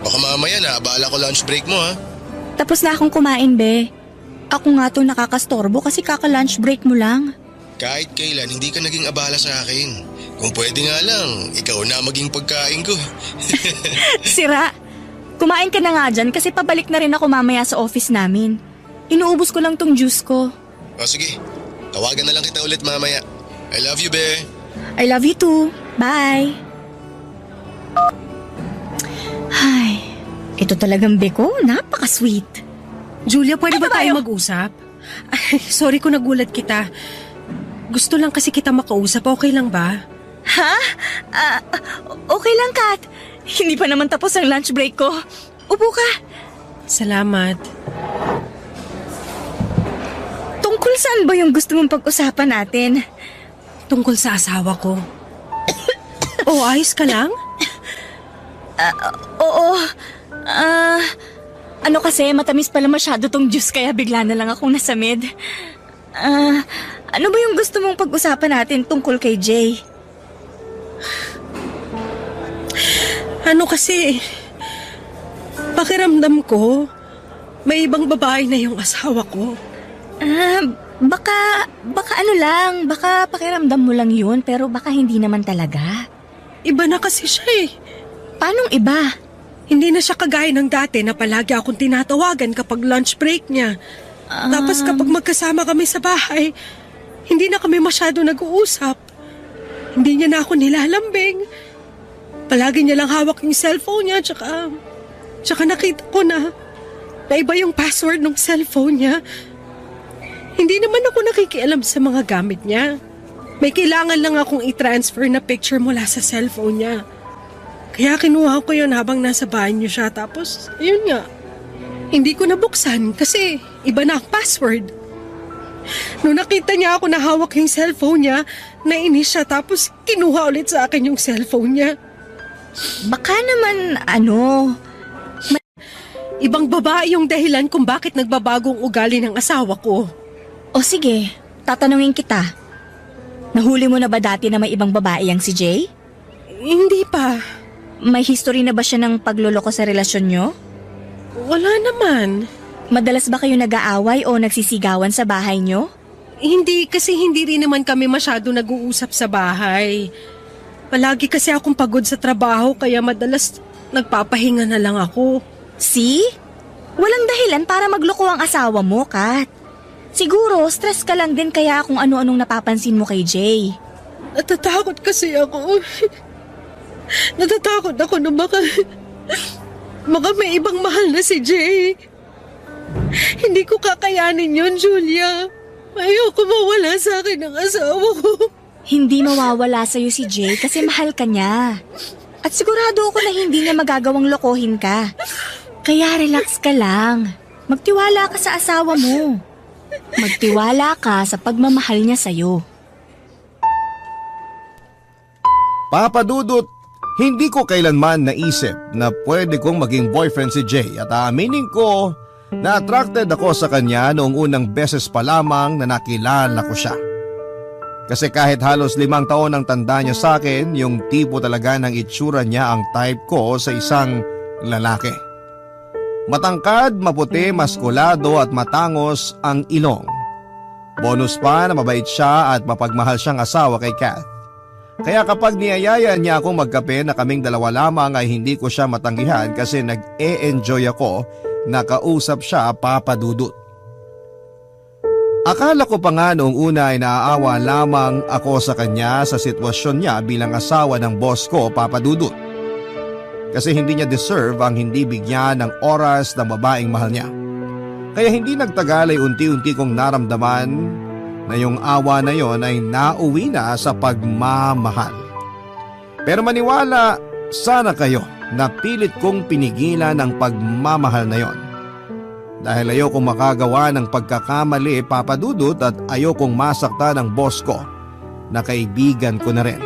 [SPEAKER 3] Baka mamaya na, abala ko lunch break mo ha.
[SPEAKER 7] Tapos na akong kumain, be. Ako nga to nakakastorbo kasi kaka-lunch break mo lang.
[SPEAKER 3] Kahit kailan, hindi ka naging abala sa akin. Kung pwede nga lang, ikaw na maging pagkain ko.
[SPEAKER 7] Sira. Kumain ka na nga dyan kasi pabalik na rin ako mamaya sa office namin. Inuubos ko lang tong juice ko.
[SPEAKER 3] O sige, tawagan na lang kita ulit mamaya. I love you, be.
[SPEAKER 7] I love you too. Bye. Ay, ito talagang beko. Napaka-sweet.
[SPEAKER 6] Julia, pwede ba tayo mag-usap? Ay, sorry kung nagulat kita. Gusto lang kasi kita makausap. Okay lang ba?
[SPEAKER 7] Ha? Okay lang, Kat. Hindi pa naman tapos ang lunch break ko. Upo ka.
[SPEAKER 6] Salamat.
[SPEAKER 7] Tungkol saan ba yung gusto mong pag-usapan natin?
[SPEAKER 6] Tungkol sa asawa ko. Oh, ayos ka lang?
[SPEAKER 7] Oo. Ano kasi, matamis pala masyado tong juice kaya bigla na lang akong nasamid. Ano ba yung gusto mong pag-usapan natin tungkol kay Jay?
[SPEAKER 6] Ano kasi, pakiramdam ko, may ibang babae na yung asawa ko.
[SPEAKER 7] Baka ano lang, baka pakiramdam mo lang yun, pero baka hindi naman talaga.
[SPEAKER 6] Iba na kasi siya eh.
[SPEAKER 7] Paanong iba?
[SPEAKER 6] Hindi na siya kagaya ng dati na palagi akong tinatawagan kapag lunch break niya. Tapos kapag magkasama kami sa bahay, hindi na kami masyado nag-uusap. Hindi niya na ako nilalambing. Palagi niya lang hawak yung cellphone niya, tsaka nakita ko na iba yung password ng cellphone niya. Hindi naman ako nakikialam sa mga gamit niya. May kailangan lang akong i-transfer na picture mula sa cellphone niya. Kaya kinuha ko yun habang nasa bahay niyo siya. Tapos, yun nga. Hindi ko nabuksan kasi iba na ang password. Nung nakita niya ako na hawak yung cellphone niya, nainis siya tapos kinuha ulit sa akin yung cellphone niya.
[SPEAKER 7] Baka naman,
[SPEAKER 6] Ibang babae yung dahilan kung bakit nagbabagong ugali ng asawa ko.
[SPEAKER 7] O sige, tatanungin kita. Nahuli mo na ba dati na may ibang babae ang si Jay?
[SPEAKER 6] Hindi pa.
[SPEAKER 7] May history na ba siya ng pagloloko sa relasyon nyo?
[SPEAKER 6] Wala naman.
[SPEAKER 7] Madalas ba kayo nag-aaway o nagsisigawan sa bahay nyo?
[SPEAKER 6] Hindi rin naman kami masyado nag-uusap sa bahay. Palagi kasi akong pagod sa trabaho kaya madalas nagpapahinga na lang ako.
[SPEAKER 7] See? Walang dahilan para magloko ang asawa mo, Kat. Siguro, stress ka lang din kaya kung ano-anong napapansin mo kay Jay.
[SPEAKER 6] Natatakot kasi ako. Natatakot ako na baka may ibang mahal na si Jay. Hindi ko kakayanin yun, Julia. Ayoko mawala sa akin ang asawa ko.
[SPEAKER 7] Hindi mawawala sa'yo si Jay kasi mahal ka niya. At sigurado ako na hindi niya magagawang lokohin ka. Kaya relax ka lang. Magtiwala ka sa asawa mo. Magtiwala ka sa pagmamahal niya sa'yo.
[SPEAKER 1] Papa Dudut, hindi ko kailanman naisip na pwede kong maging boyfriend si Jay at aaminin ko na attracted ako sa kanya noong unang beses pa lamang na nakilala ko siya. Kasi kahit halos 5 taon ang tanda niya sa akin, yung tipo talaga ng itsura niya ang type ko sa isang lalaki. Matangkad, maputi, maskulado at matangos ang ilong. Bonus pa na mabait siya at mapagmahal siyang asawa kay Kath. Kaya kapag niyayaya niya akong magkape na kaming dalawa lamang ay hindi ko siya matanggihan kasi nag-e-enjoy ako na kausap siya, Papa Dudut. Akala ko pa nga noong una ay naaawa lamang ako sa kanya sa sitwasyon niya bilang asawa ng boss ko, Papa Dudut. Kasi hindi niya deserve ang hindi bigyan ng oras ng babaeng mahal niya. Kaya hindi nagtagal ay unti-unti kong naramdaman na yung awa na yon ay nauwi na sa pagmamahal. Pero maniwala sana kayo na pilit kong pinigilan ang pagmamahal na yon. Dahil ayokong makagawa ng pagkakamali, Papa Dudut, at ayokong masakta ng boss ko na kaibigan ko na rin.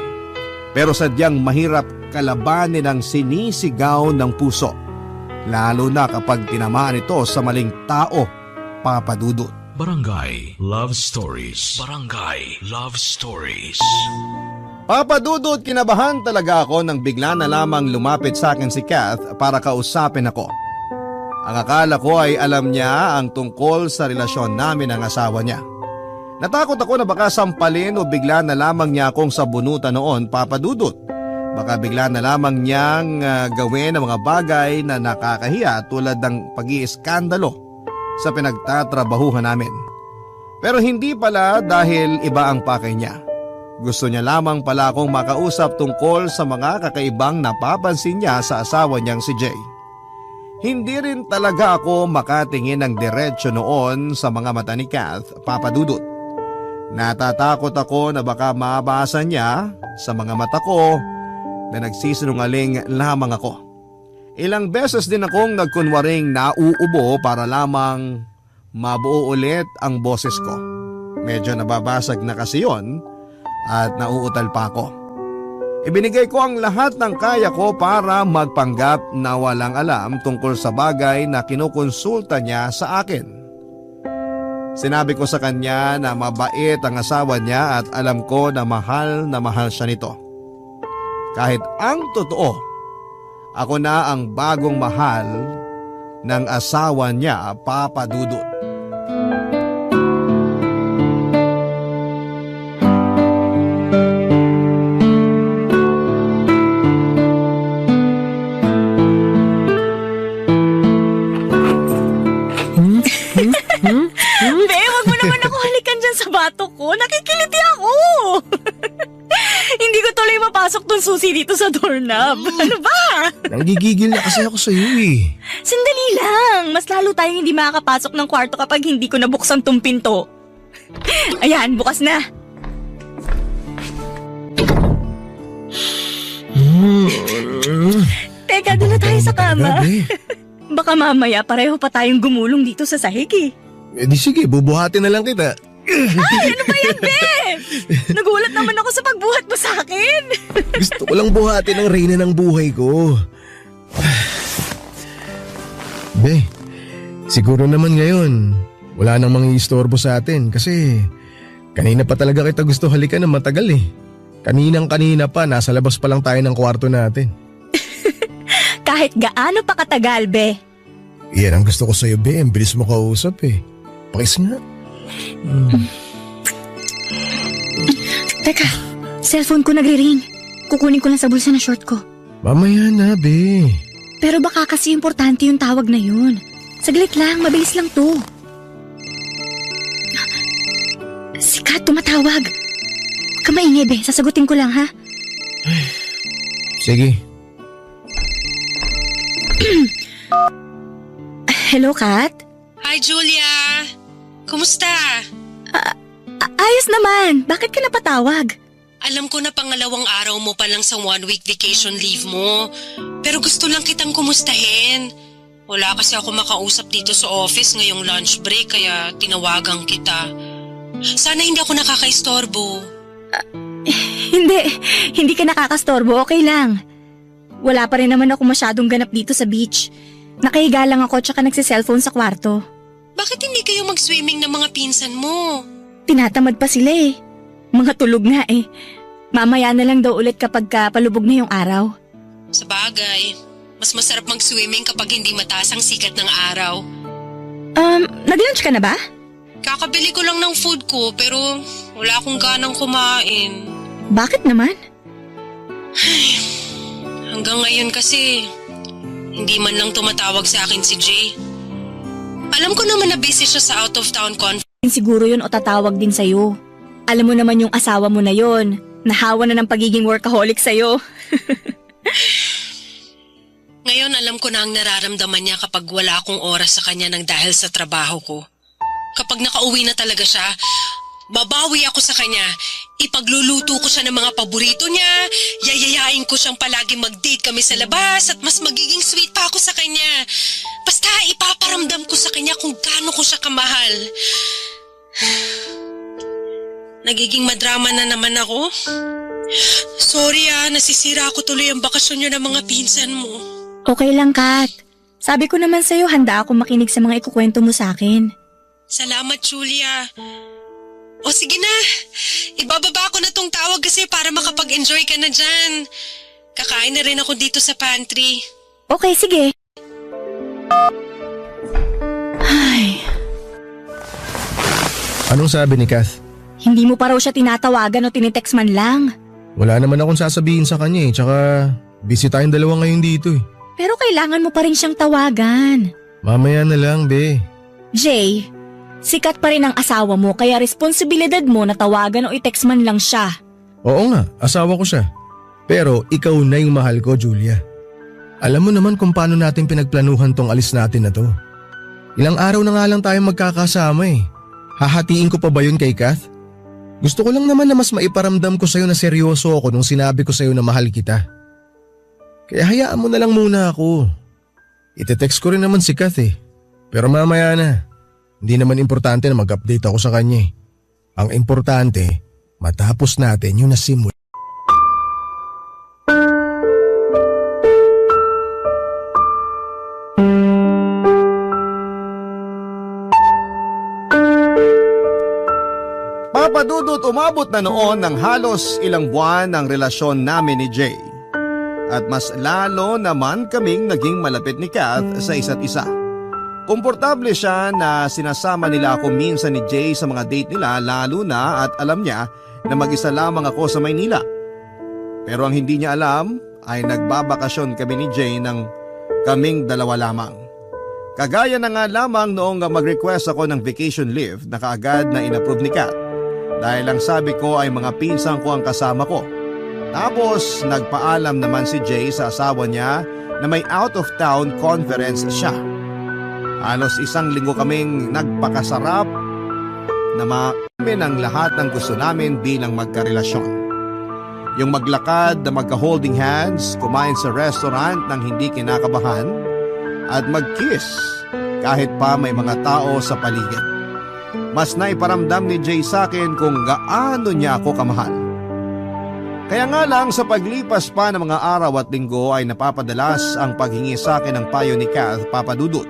[SPEAKER 1] Pero sadyang mahirap kalabanin ang sinisigaw ng puso. Lalo na kapag tinamaan ito sa maling tao, Papa Dudut.
[SPEAKER 5] Barangay Love Stories. Barangay Love Stories.
[SPEAKER 1] Papa Dudut, kinabahan talaga ako nang bigla na lamang lumapit sa akin si Kath para kausapin ako. Ang akala ko ay alam niya ang tungkol sa relasyon namin ng asawa niya. Natakot ako na baka sampalin o bigla na lamang niya akong sabunutan noon, Papa Dudut. Baka bigla na lamang niyang gawin ang mga bagay na nakakahiya tulad ng pag-iiskandalo sa pinagtatrabahuhan namin. Pero hindi pala dahil iba ang pakay niya. Gusto niya lamang pala akong makausap tungkol sa mga kakaibang napapansin niya sa asawa niyang si Jay. Hindi rin talaga ako makatingin ng diretsyo noon sa mga mata ni Kath, Papa Dudut. Natatakot ako na baka mabasa niya sa mga mata ko na nagsisinungaling lamang ako. Ilang beses din akong nagkunwaring nauubo para lamang mabuo ulit ang boses ko. Medyo nababasag na kasi yon at nauutal pa ako. Ibinigay ko ang lahat ng kaya ko para magpanggap na walang alam tungkol sa bagay na kinukonsulta niya sa akin. Sinabi ko sa kanya na mabait ang asawa niya at alam ko na mahal siya nito. Kahit ang totoo, ako na ang bagong mahal ng asawa niya, Papa Dudut.
[SPEAKER 7] Be, wag mo naman ako halikan dyan sa batok ko. Nakikiliti ako. Hindi ko tuloy mapasok tong susi dito sa doorknob. Ano ba?
[SPEAKER 8] Nanggigigil na kasi ako sa'yo eh.
[SPEAKER 7] Sandali lang. Mas lalo tayong hindi makakapasok ng kwarto kapag hindi ko nabuksan tong pinto. Ayan, bukas na. Teka, doon na tayo sa kama. Baka mamaya pareho pa tayong gumulong dito sa sahig eh.
[SPEAKER 8] Eh di sige, bubuhatin na lang kita.
[SPEAKER 7] Ay, ano ba yan, Be? Nagulat naman ako sa pagbuhat mo sa akin.
[SPEAKER 8] Gusto ko lang buhatin ang reyna ng buhay ko. Be, siguro naman ngayon, wala nang mga istorbo sa atin kasi kanina pa talaga kita gusto halikan ng matagal eh. Kaninang-kanina pa, nasa labas pa lang tayo ng kwarto natin.
[SPEAKER 7] Kahit gaano pa katagal, Be.
[SPEAKER 8] Yan ang gusto ko sa'yo, be. Ang bilis mo kausap eh. Pakis nga.
[SPEAKER 7] Teka, cellphone ko nagre-ring. Kukunin ko lang sa bulsa na short ko.
[SPEAKER 8] Mamaya na, be.
[SPEAKER 7] Pero baka kasi importante yung tawag na yun. Saglit lang, mabilis lang to. Si Kat tumatawag. Huwag ka maingay, be. Sasagutin ko lang, ha?
[SPEAKER 8] Sige.
[SPEAKER 7] Hello, Kat?
[SPEAKER 6] Hi, Julia! Kumusta?
[SPEAKER 7] Ayos naman. Bakit ka napatawag?
[SPEAKER 6] Alam ko na pangalawang araw mo pa lang sa 1-week vacation leave mo. Pero gusto lang kitang kumustahin. Wala kasi ako makausap dito sa office ngayong lunch break kaya tinawagan kita. Sana hindi ako nakakaistorbo.
[SPEAKER 7] Hindi ka nakakastorbo. Okay lang. Wala pa rin naman ako masyadong ganap dito sa beach. Nakahiga lang ako tsaka nagsiselfone sa kwarto.
[SPEAKER 6] Bakit hindi kayo mag-swimming ng mga pinsan mo?
[SPEAKER 7] Tinatamad pa sila eh. Mga tulog nga eh. Mamaya na lang daw ulit kapag palubog na yung araw.
[SPEAKER 6] Sa bagay, mas masarap mag-swimming kapag hindi mataas ang sikat ng araw.
[SPEAKER 7] Nag-lunch ka na ba?
[SPEAKER 6] Kakabili ko lang ng food ko pero wala akong ganang kumain.
[SPEAKER 7] Bakit naman?
[SPEAKER 6] Hanggang ngayon kasi, hindi man lang tumatawag sa akin si Jay. Alam ko naman na busy siya sa out-of-town conference.
[SPEAKER 7] Siguro yun o tatawag din sa'yo. Alam mo naman yung asawa mo na yon. Nahawa na ng pagiging workaholic sa'yo.
[SPEAKER 6] Ngayon alam ko na ang nararamdaman niya kapag wala akong oras sa kanya nang dahil sa trabaho ko. Kapag nakauwi na talaga siya, babawi ako sa kanya. Ipagluluto ko siya ng mga paborito niya, yayayain ko siyang palagi mag-date kami sa labas at mas magiging sweet pa ako sa kanya. Basta ipaparamdam ko sa kanya kung gaano ko siya kamahal. Nagiging madrama na naman ako. Sorry nasisira ako tuloy ang bakasyon niyo ng mga pinsan mo.
[SPEAKER 7] Okay lang, Kat. Sabi ko naman sa'yo, handa ako makinig sa mga ikukwento mo sa akin.
[SPEAKER 6] Salamat, Julia. O sige na, ibababa ko na tong tawag kasi para makapag-enjoy ka na dyan. Kakain na rin ako dito sa pantry.
[SPEAKER 7] Okay, sige. Ay,
[SPEAKER 8] Anong sabi ni Kath?
[SPEAKER 7] hindi mo pa raw siya tinatawagan o tinitext man lang.
[SPEAKER 8] Wala naman akong sasabihin sa kanya eh. Tsaka busy tayong dalawa ngayon dito eh.
[SPEAKER 7] Pero kailangan mo pa rin siyang tawagan.
[SPEAKER 8] Mamaya na lang, be.
[SPEAKER 7] Jay, sikat pa rin ang asawa mo kaya responsibilidad mo na tawagan o i-text man lang siya.
[SPEAKER 8] Oo nga, asawa ko siya. Pero ikaw na yung mahal ko, Julia. Alam mo naman kung paano natin pinagplanuhan tong alis natin na to. Ilang araw na nga lang tayo magkakasama eh. Hahatiin ko pa ba yun kay Kath? Gusto ko lang naman na mas maiparamdam ko sa'yo na seryoso ako nung sinabi ko sa'yo na mahal kita. Kaya hayaan mo na lang muna ako. Ite-text ko rin naman si Kath eh. Pero mamaya na. Hindi naman importante na mag-update ako sa kanya eh. Ang importante, matapos natin yung nasimula.
[SPEAKER 1] Papadudot umabot na noon ng halos ilang buwan ang relasyon namin ni Jay. At mas lalo naman kaming naging malapit ni Kath sa isa't isa. Komportable siya na sinasama nila ako minsan ni Jay sa mga date nila lalo na at alam niya na mag-isa lamang ako sa Maynila. Pero ang hindi niya alam ay nagbabakasyon kami ni Jay ng kaming dalawa lamang. Kagaya na nga lamang noong mag-request ako ng vacation leave na kaagad na inapprove ni Kath. Dahil ang sabi ko ay mga pinsan ko ang kasama ko. Tapos nagpaalam naman si Jay sa asawa niya na may out-of-town conference siya. Halos isang linggo kaming nagpakasarap na maamin ang lahat ng gusto namin bilang magkarelasyon. Yung maglakad na magka-holding hands, kumain sa restaurant nang hindi kinakabahan, at mag-kiss kahit pa may mga tao sa paligid. Mas naiparamdam ni Jay sa akin kung gaano niya ako kamahal. Kaya nga lang sa paglipas pa ng mga araw at linggo ay napapadalas ang paghingi sa akin ng payo ni Kath, Papadudut.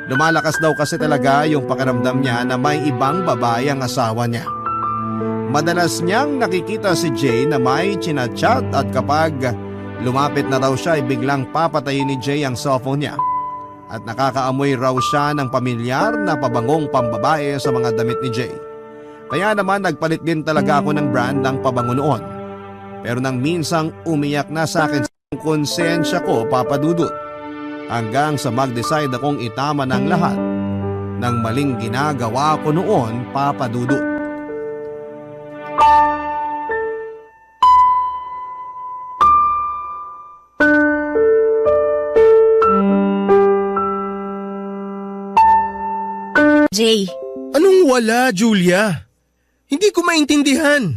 [SPEAKER 1] Lumalakas daw kasi talaga yung pakiramdam niya na may ibang babae ang asawa niya. Madalas niyang nakikita si Jay na may chinachat at kapag lumapit na raw siya ay biglang papatayin ni Jay ang cellphone niya. at nakakaamoy raw siya ng pamilyar na pabangong pambabae sa mga damit ni Jay. Kaya naman nagpalit din talaga ako ng brand ng pabango noon. Pero nang minsang umiyak na sa akin ang konsensya ko, Papa Dudut, hanggang sa mag-decide akong itama ng lahat ng maling ginagawa ko noon, Papa Dudut.
[SPEAKER 7] Jay,
[SPEAKER 8] Anong wala, Julia? Hindi ko maintindihan.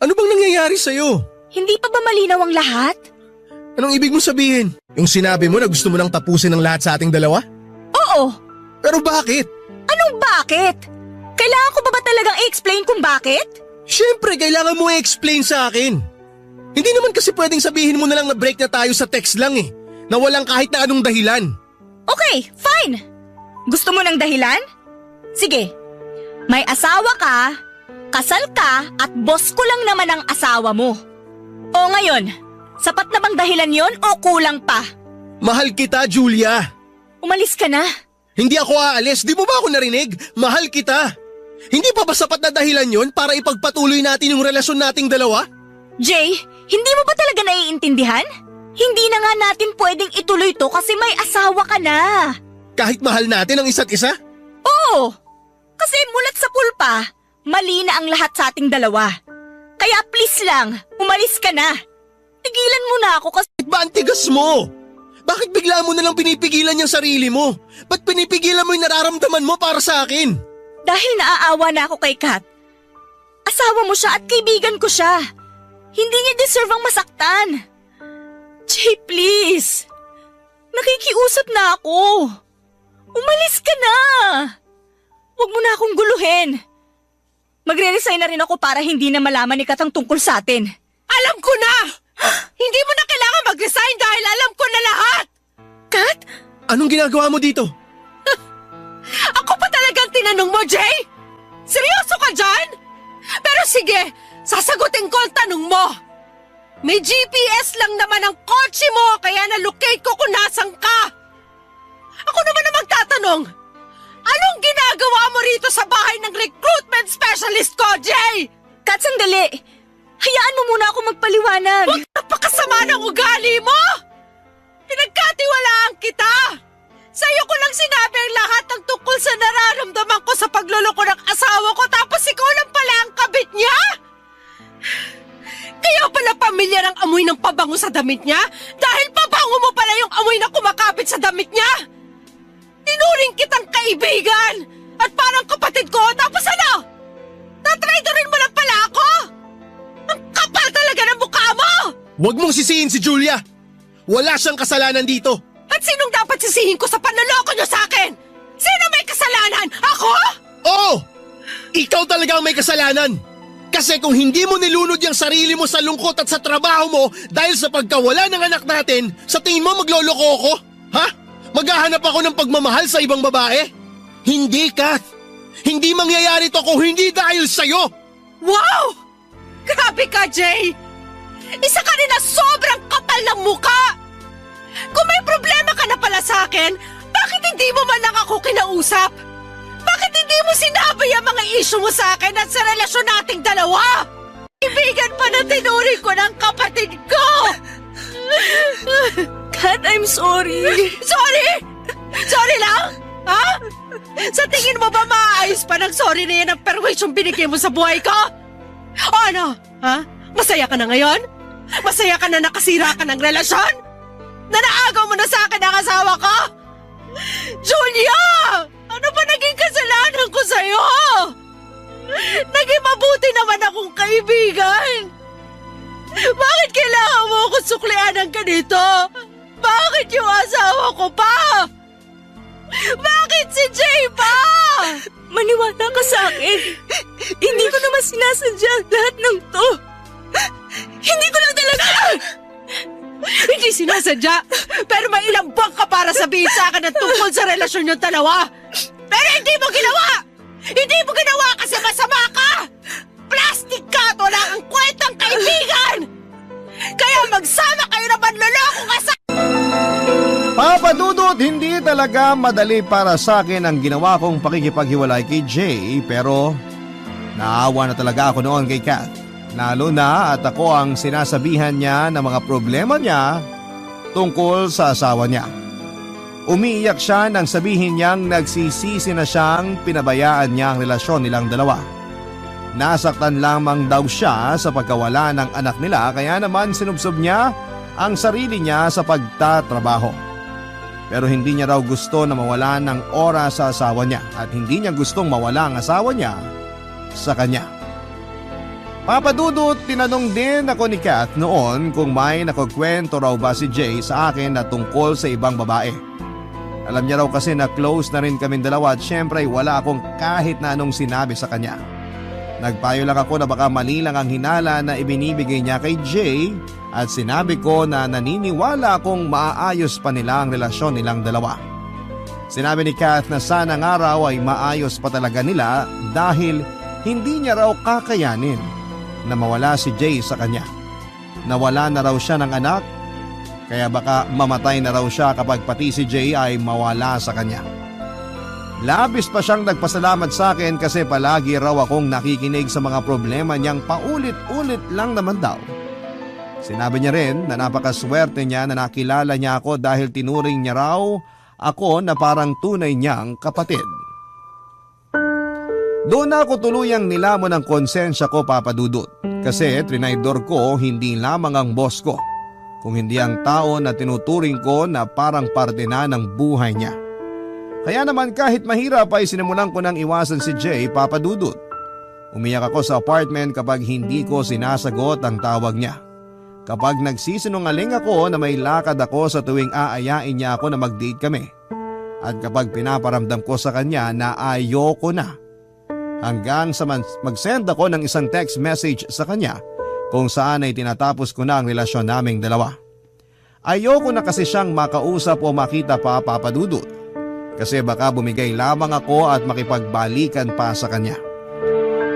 [SPEAKER 8] Ano bang nangyayari sa'yo?
[SPEAKER 7] hindi pa ba malinaw ang lahat?
[SPEAKER 8] Anong ibig mo sabihin? Yung sinabi mo na gusto mo nang tapusin ang lahat sa ating dalawa?
[SPEAKER 7] Oo!
[SPEAKER 8] Pero bakit?
[SPEAKER 7] Anong bakit? Kailangan ko ba talagang i-explain kung bakit?
[SPEAKER 8] Siyempre, kailangan mo i-explain sa akin. Hindi naman kasi pwedeng sabihin mo na lang na break na tayo sa text lang eh. Na walang kahit na anong dahilan.
[SPEAKER 7] Okay, fine. Gusto mo ng dahilan? Sige. May asawa ka, kasal ka, at boss ko lang naman ang asawa mo. O ngayon, sapat na bang dahilan yon o kulang pa?
[SPEAKER 8] Mahal kita, Julia.
[SPEAKER 7] Umalis ka na.
[SPEAKER 8] Hindi ako aalis. Di mo ba ako narinig? Mahal kita. Hindi pa ba sapat na dahilan yon para ipagpatuloy natin yung relasyon nating dalawa?
[SPEAKER 7] Jay, hindi mo ba talaga naiintindihan? Hindi na nga natin pwedeng ituloy to kasi may asawa ka na.
[SPEAKER 8] Kahit mahal natin ang isa't isa?
[SPEAKER 7] Oo! Kasi mulat sa pulpa, mali na ang lahat sa ating dalawa. Kaya please lang, umalis ka na. Tigilan mo na ako kasi
[SPEAKER 8] Bakit ba ang tigas mo? Bakit bigla mo na lang pinipigilan yung sarili mo? Ba't pinipigilan mo yung nararamdaman mo para sa akin?
[SPEAKER 7] dahil naaawa na ako kay Kat. Asawa mo siya at kaibigan ko siya. Hindi niya deserve ang masaktan. Jay, please. Nakikiusap na ako. Umalis ka na. Huwag mo na akong guluhin. Magre-resign na rin ako para hindi na malaman ni Kat ang tungkol sa atin.
[SPEAKER 6] Alam ko na! Hindi mo na kailangan mag-resign dahil alam ko na lahat!
[SPEAKER 7] Kat?
[SPEAKER 8] Anong ginagawa mo dito?
[SPEAKER 6] Ako pa talagang tinanong mo, Jay? Seryoso ka dyan? Pero sige, sasagutin ko ang tanong mo. May GPS lang naman ang kotse mo kaya na-locate ko kung nasan ka. Ako naman na magtatanong, anong ginagawa mo rito sa bahay ng recruitment specialist ko, Jay?
[SPEAKER 7] Kat, sandali. Hayaan mo muna ako magpaliwanag.
[SPEAKER 6] Huwag napakasama ng ugali mo! Pinagkatiwalaan kita! Sa'yo ko lang sinabi ang lahat ng tungkol sa nararamdaman ko sa pagluloko ng asawa ko tapos ikaw lang pala ang kabit niya? Kaya pala pamilyar ang amoy ng pabango sa damit niya? Dahil pabango mo pala yung amoy na kumakapit sa damit niya? Tinuring kitang kaibigan at parang kapatid ko tapos ano? Tatraidorin mo lang pala ako? Ang kapal talaga ng mukha mo!
[SPEAKER 8] Huwag mong sisihin si Julia. Wala siyang kasalanan dito.
[SPEAKER 6] At sinong dapat sisihin ko sa panloloko niyo sa akin? Sino may kasalanan? Ako?
[SPEAKER 8] Oo! Ikaw talaga ang may kasalanan. Kasi kung hindi mo nilunod yung sarili mo sa lungkot at sa trabaho mo dahil sa pagkawala ng anak natin, sa tingin mo magloloko ako? Ha? Maghahanap ako ng pagmamahal sa ibang babae? Hindi, Kath. Hindi mangyayari to kung hindi dahil sa'yo.
[SPEAKER 6] Wow! Grabe ka, Jay! Isa ka rin na sobrang kapal ng muka! Kung may problema ka na pala sa akin, bakit hindi mo man lang ako kinausap? Bakit hindi mo sinabi ang mga issue mo sa akin at sa relasyon nating dalawa? Ibigan pa na tinuring ko ng kapatid ko!
[SPEAKER 7] Kat, I'm sorry.
[SPEAKER 6] Sorry? Sorry lang? Ha? Sa tingin mo ba maayos pa ng sorry na yan ang perwisyon binigay mo sa buhay ko? O ano? Ha? Masaya ka na ngayon? Masaya ka na nakasira ka ng relasyon? Na naagaw mo na sa akin ang asawa ko? Julia! Ano ba naging kasalanan ko sa'yo? Naging mabuti naman akong kaibigan. Bakit kailangan mo ako suklian ng ganito? Bakit yung asawa ko pa? Bakit si Jay pa?
[SPEAKER 7] Maniwala ka sa akin. Hindi ko naman sinasadya lahat ng to. Hindi ko lang talaga...
[SPEAKER 6] Hindi sinasadya, pero may ilang buwan ka para sabihin sa akin ang tungkol sa relasyon niyong dalawa. Pero hindi mo ginawa! Hindi mo ginawa kasi masama ka! Plastic ka at wala kang kwentang kaibigan! Kaya magsama kayo na manloloko ka sa...
[SPEAKER 1] Papa Dudut, hindi talaga madali para sa akin ang ginawa kong pakikipaghiwalay kay Jay pero naawa na talaga ako noon kay Kath. Lalo na at ako ang sinasabihan niya ng mga problema niya tungkol sa asawa niya. Umiiyak siya nang sabihin niyang nagsisisi na siyang pinabayaan niya ang relasyon nilang dalawa. Nasaktan lamang daw siya sa pagkawala ng anak nila kaya naman sinubsob niya ang sarili niya sa pagtatrabaho. Pero hindi niya raw gusto na mawala ng oras sa asawa niya at hindi niya gustong mawala ang asawa niya sa kanya. Papa Dudut, tinanong din ako ni Kath noon kung may nakagkwento raw ba si Jay sa akin na tungkol sa ibang babae. Alam niya raw kasi na close na rin kaming dalawa at syempre wala akong kahit na anong sinabi sa kanya. Nagpayo lang ako na baka mali lang ang hinala na ibinibigay niya kay Jay at sinabi ko na naniniwala akong maaayos pa nila ang relasyon nilang dalawa. Sinabi ni Kath na sana ng araw ay maayos pa talaga nila dahil hindi niya raw kakayanin na mawala si Jay sa kanya. Nawala na raw siya ng anak kaya baka mamatay na raw siya kapag pati si Jay ay mawala sa kanya. Labis pa siyang nagpasalamat sa akin kasi palagi raw akong nakikinig sa mga problema niyang paulit-ulit lang naman daw. Sinabi niya rin na napakaswerte niya na nakilala niya ako dahil tinuring niya raw ako na parang tunay niyang kapatid. Doon ako tuluyang nilamon ang konsensya ko, Papa Dudut, kasi trinaydor ko hindi lamang ang boss ko, kung hindi ang tao na tinuturing ko na parang parte na ng buhay niya. Kaya naman kahit mahirap ay sinimulan ko nang iwasan si Jay, Papa Dudut. Umiyak ako sa apartment kapag hindi ko sinasagot ang tawag niya. Kapag nagsisinungaling ako na may lakad ako sa tuwing aayain niya ako na mag-date kami. At kapag pinaparamdam ko sa kanya na ayoko na. Hanggang sa mag-send ako ng isang text message sa kanya kung saan ay tinatapos ko na ang relasyon naming dalawa. Ayoko na kasi siyang makausap o makita pa, Papa Dudut. Kasi baka bumigay lamang ako at makipagbalikan pa sa kanya.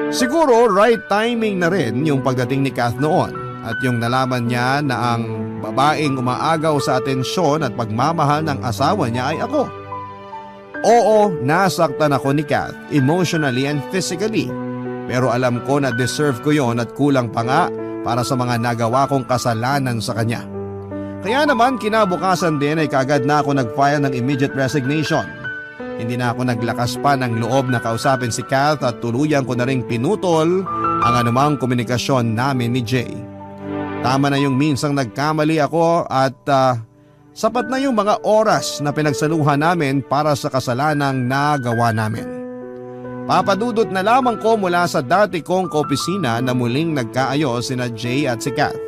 [SPEAKER 1] Siguro right timing na rin yung pagdating ni Kath noon at yung nalaman niya na ang babaeng umaagaw sa atensyon at pagmamahal ng asawa niya ay ako. Oo, nasaktan ako ni Kath emotionally and physically. Pero alam ko na deserve ko yon at kulang pa nga para sa mga nagawa kong kasalanan sa kanya. Kaya naman kinabukasan din ay kagad na ako nag-file ng immediate resignation. Hindi na ako naglakas pa ng loob na kausapin si Kath at tuluyan ko na ring pinutol ang anumang komunikasyon namin ni Jay. Tama na yung minsang nagkamali ako at sapat na yung mga oras na pinagsaluhan namin para sa kasalanang nagawa namin. Papadudot na lamang ko mula sa dati kong kaopisina na muling nagkaayos sina Jay at si Kath.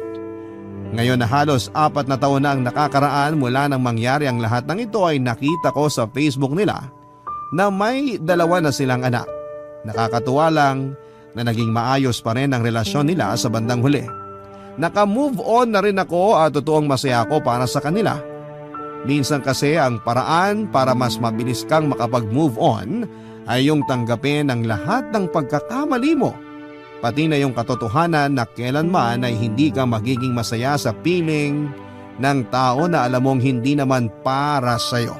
[SPEAKER 1] Ngayon na halos 4 na taon na ang nakakaraan mula nang mangyari ang lahat ng ito ay nakita ko sa Facebook nila na may 2 na silang anak. Nakakatuwa lang na naging maayos pa rin ang relasyon nila sa bandang huli. Naka-move on na rin ako at totoong masaya ako para sa kanila. Minsan kasi ang paraan para mas mabilis kang makapag-move on ay yung tanggapin ang lahat ng pagkakamali mo. Pati na yung katotohanan na kailanman ay hindi ka magiging masaya sa piling ng tao na alam mong hindi naman para sa'yo.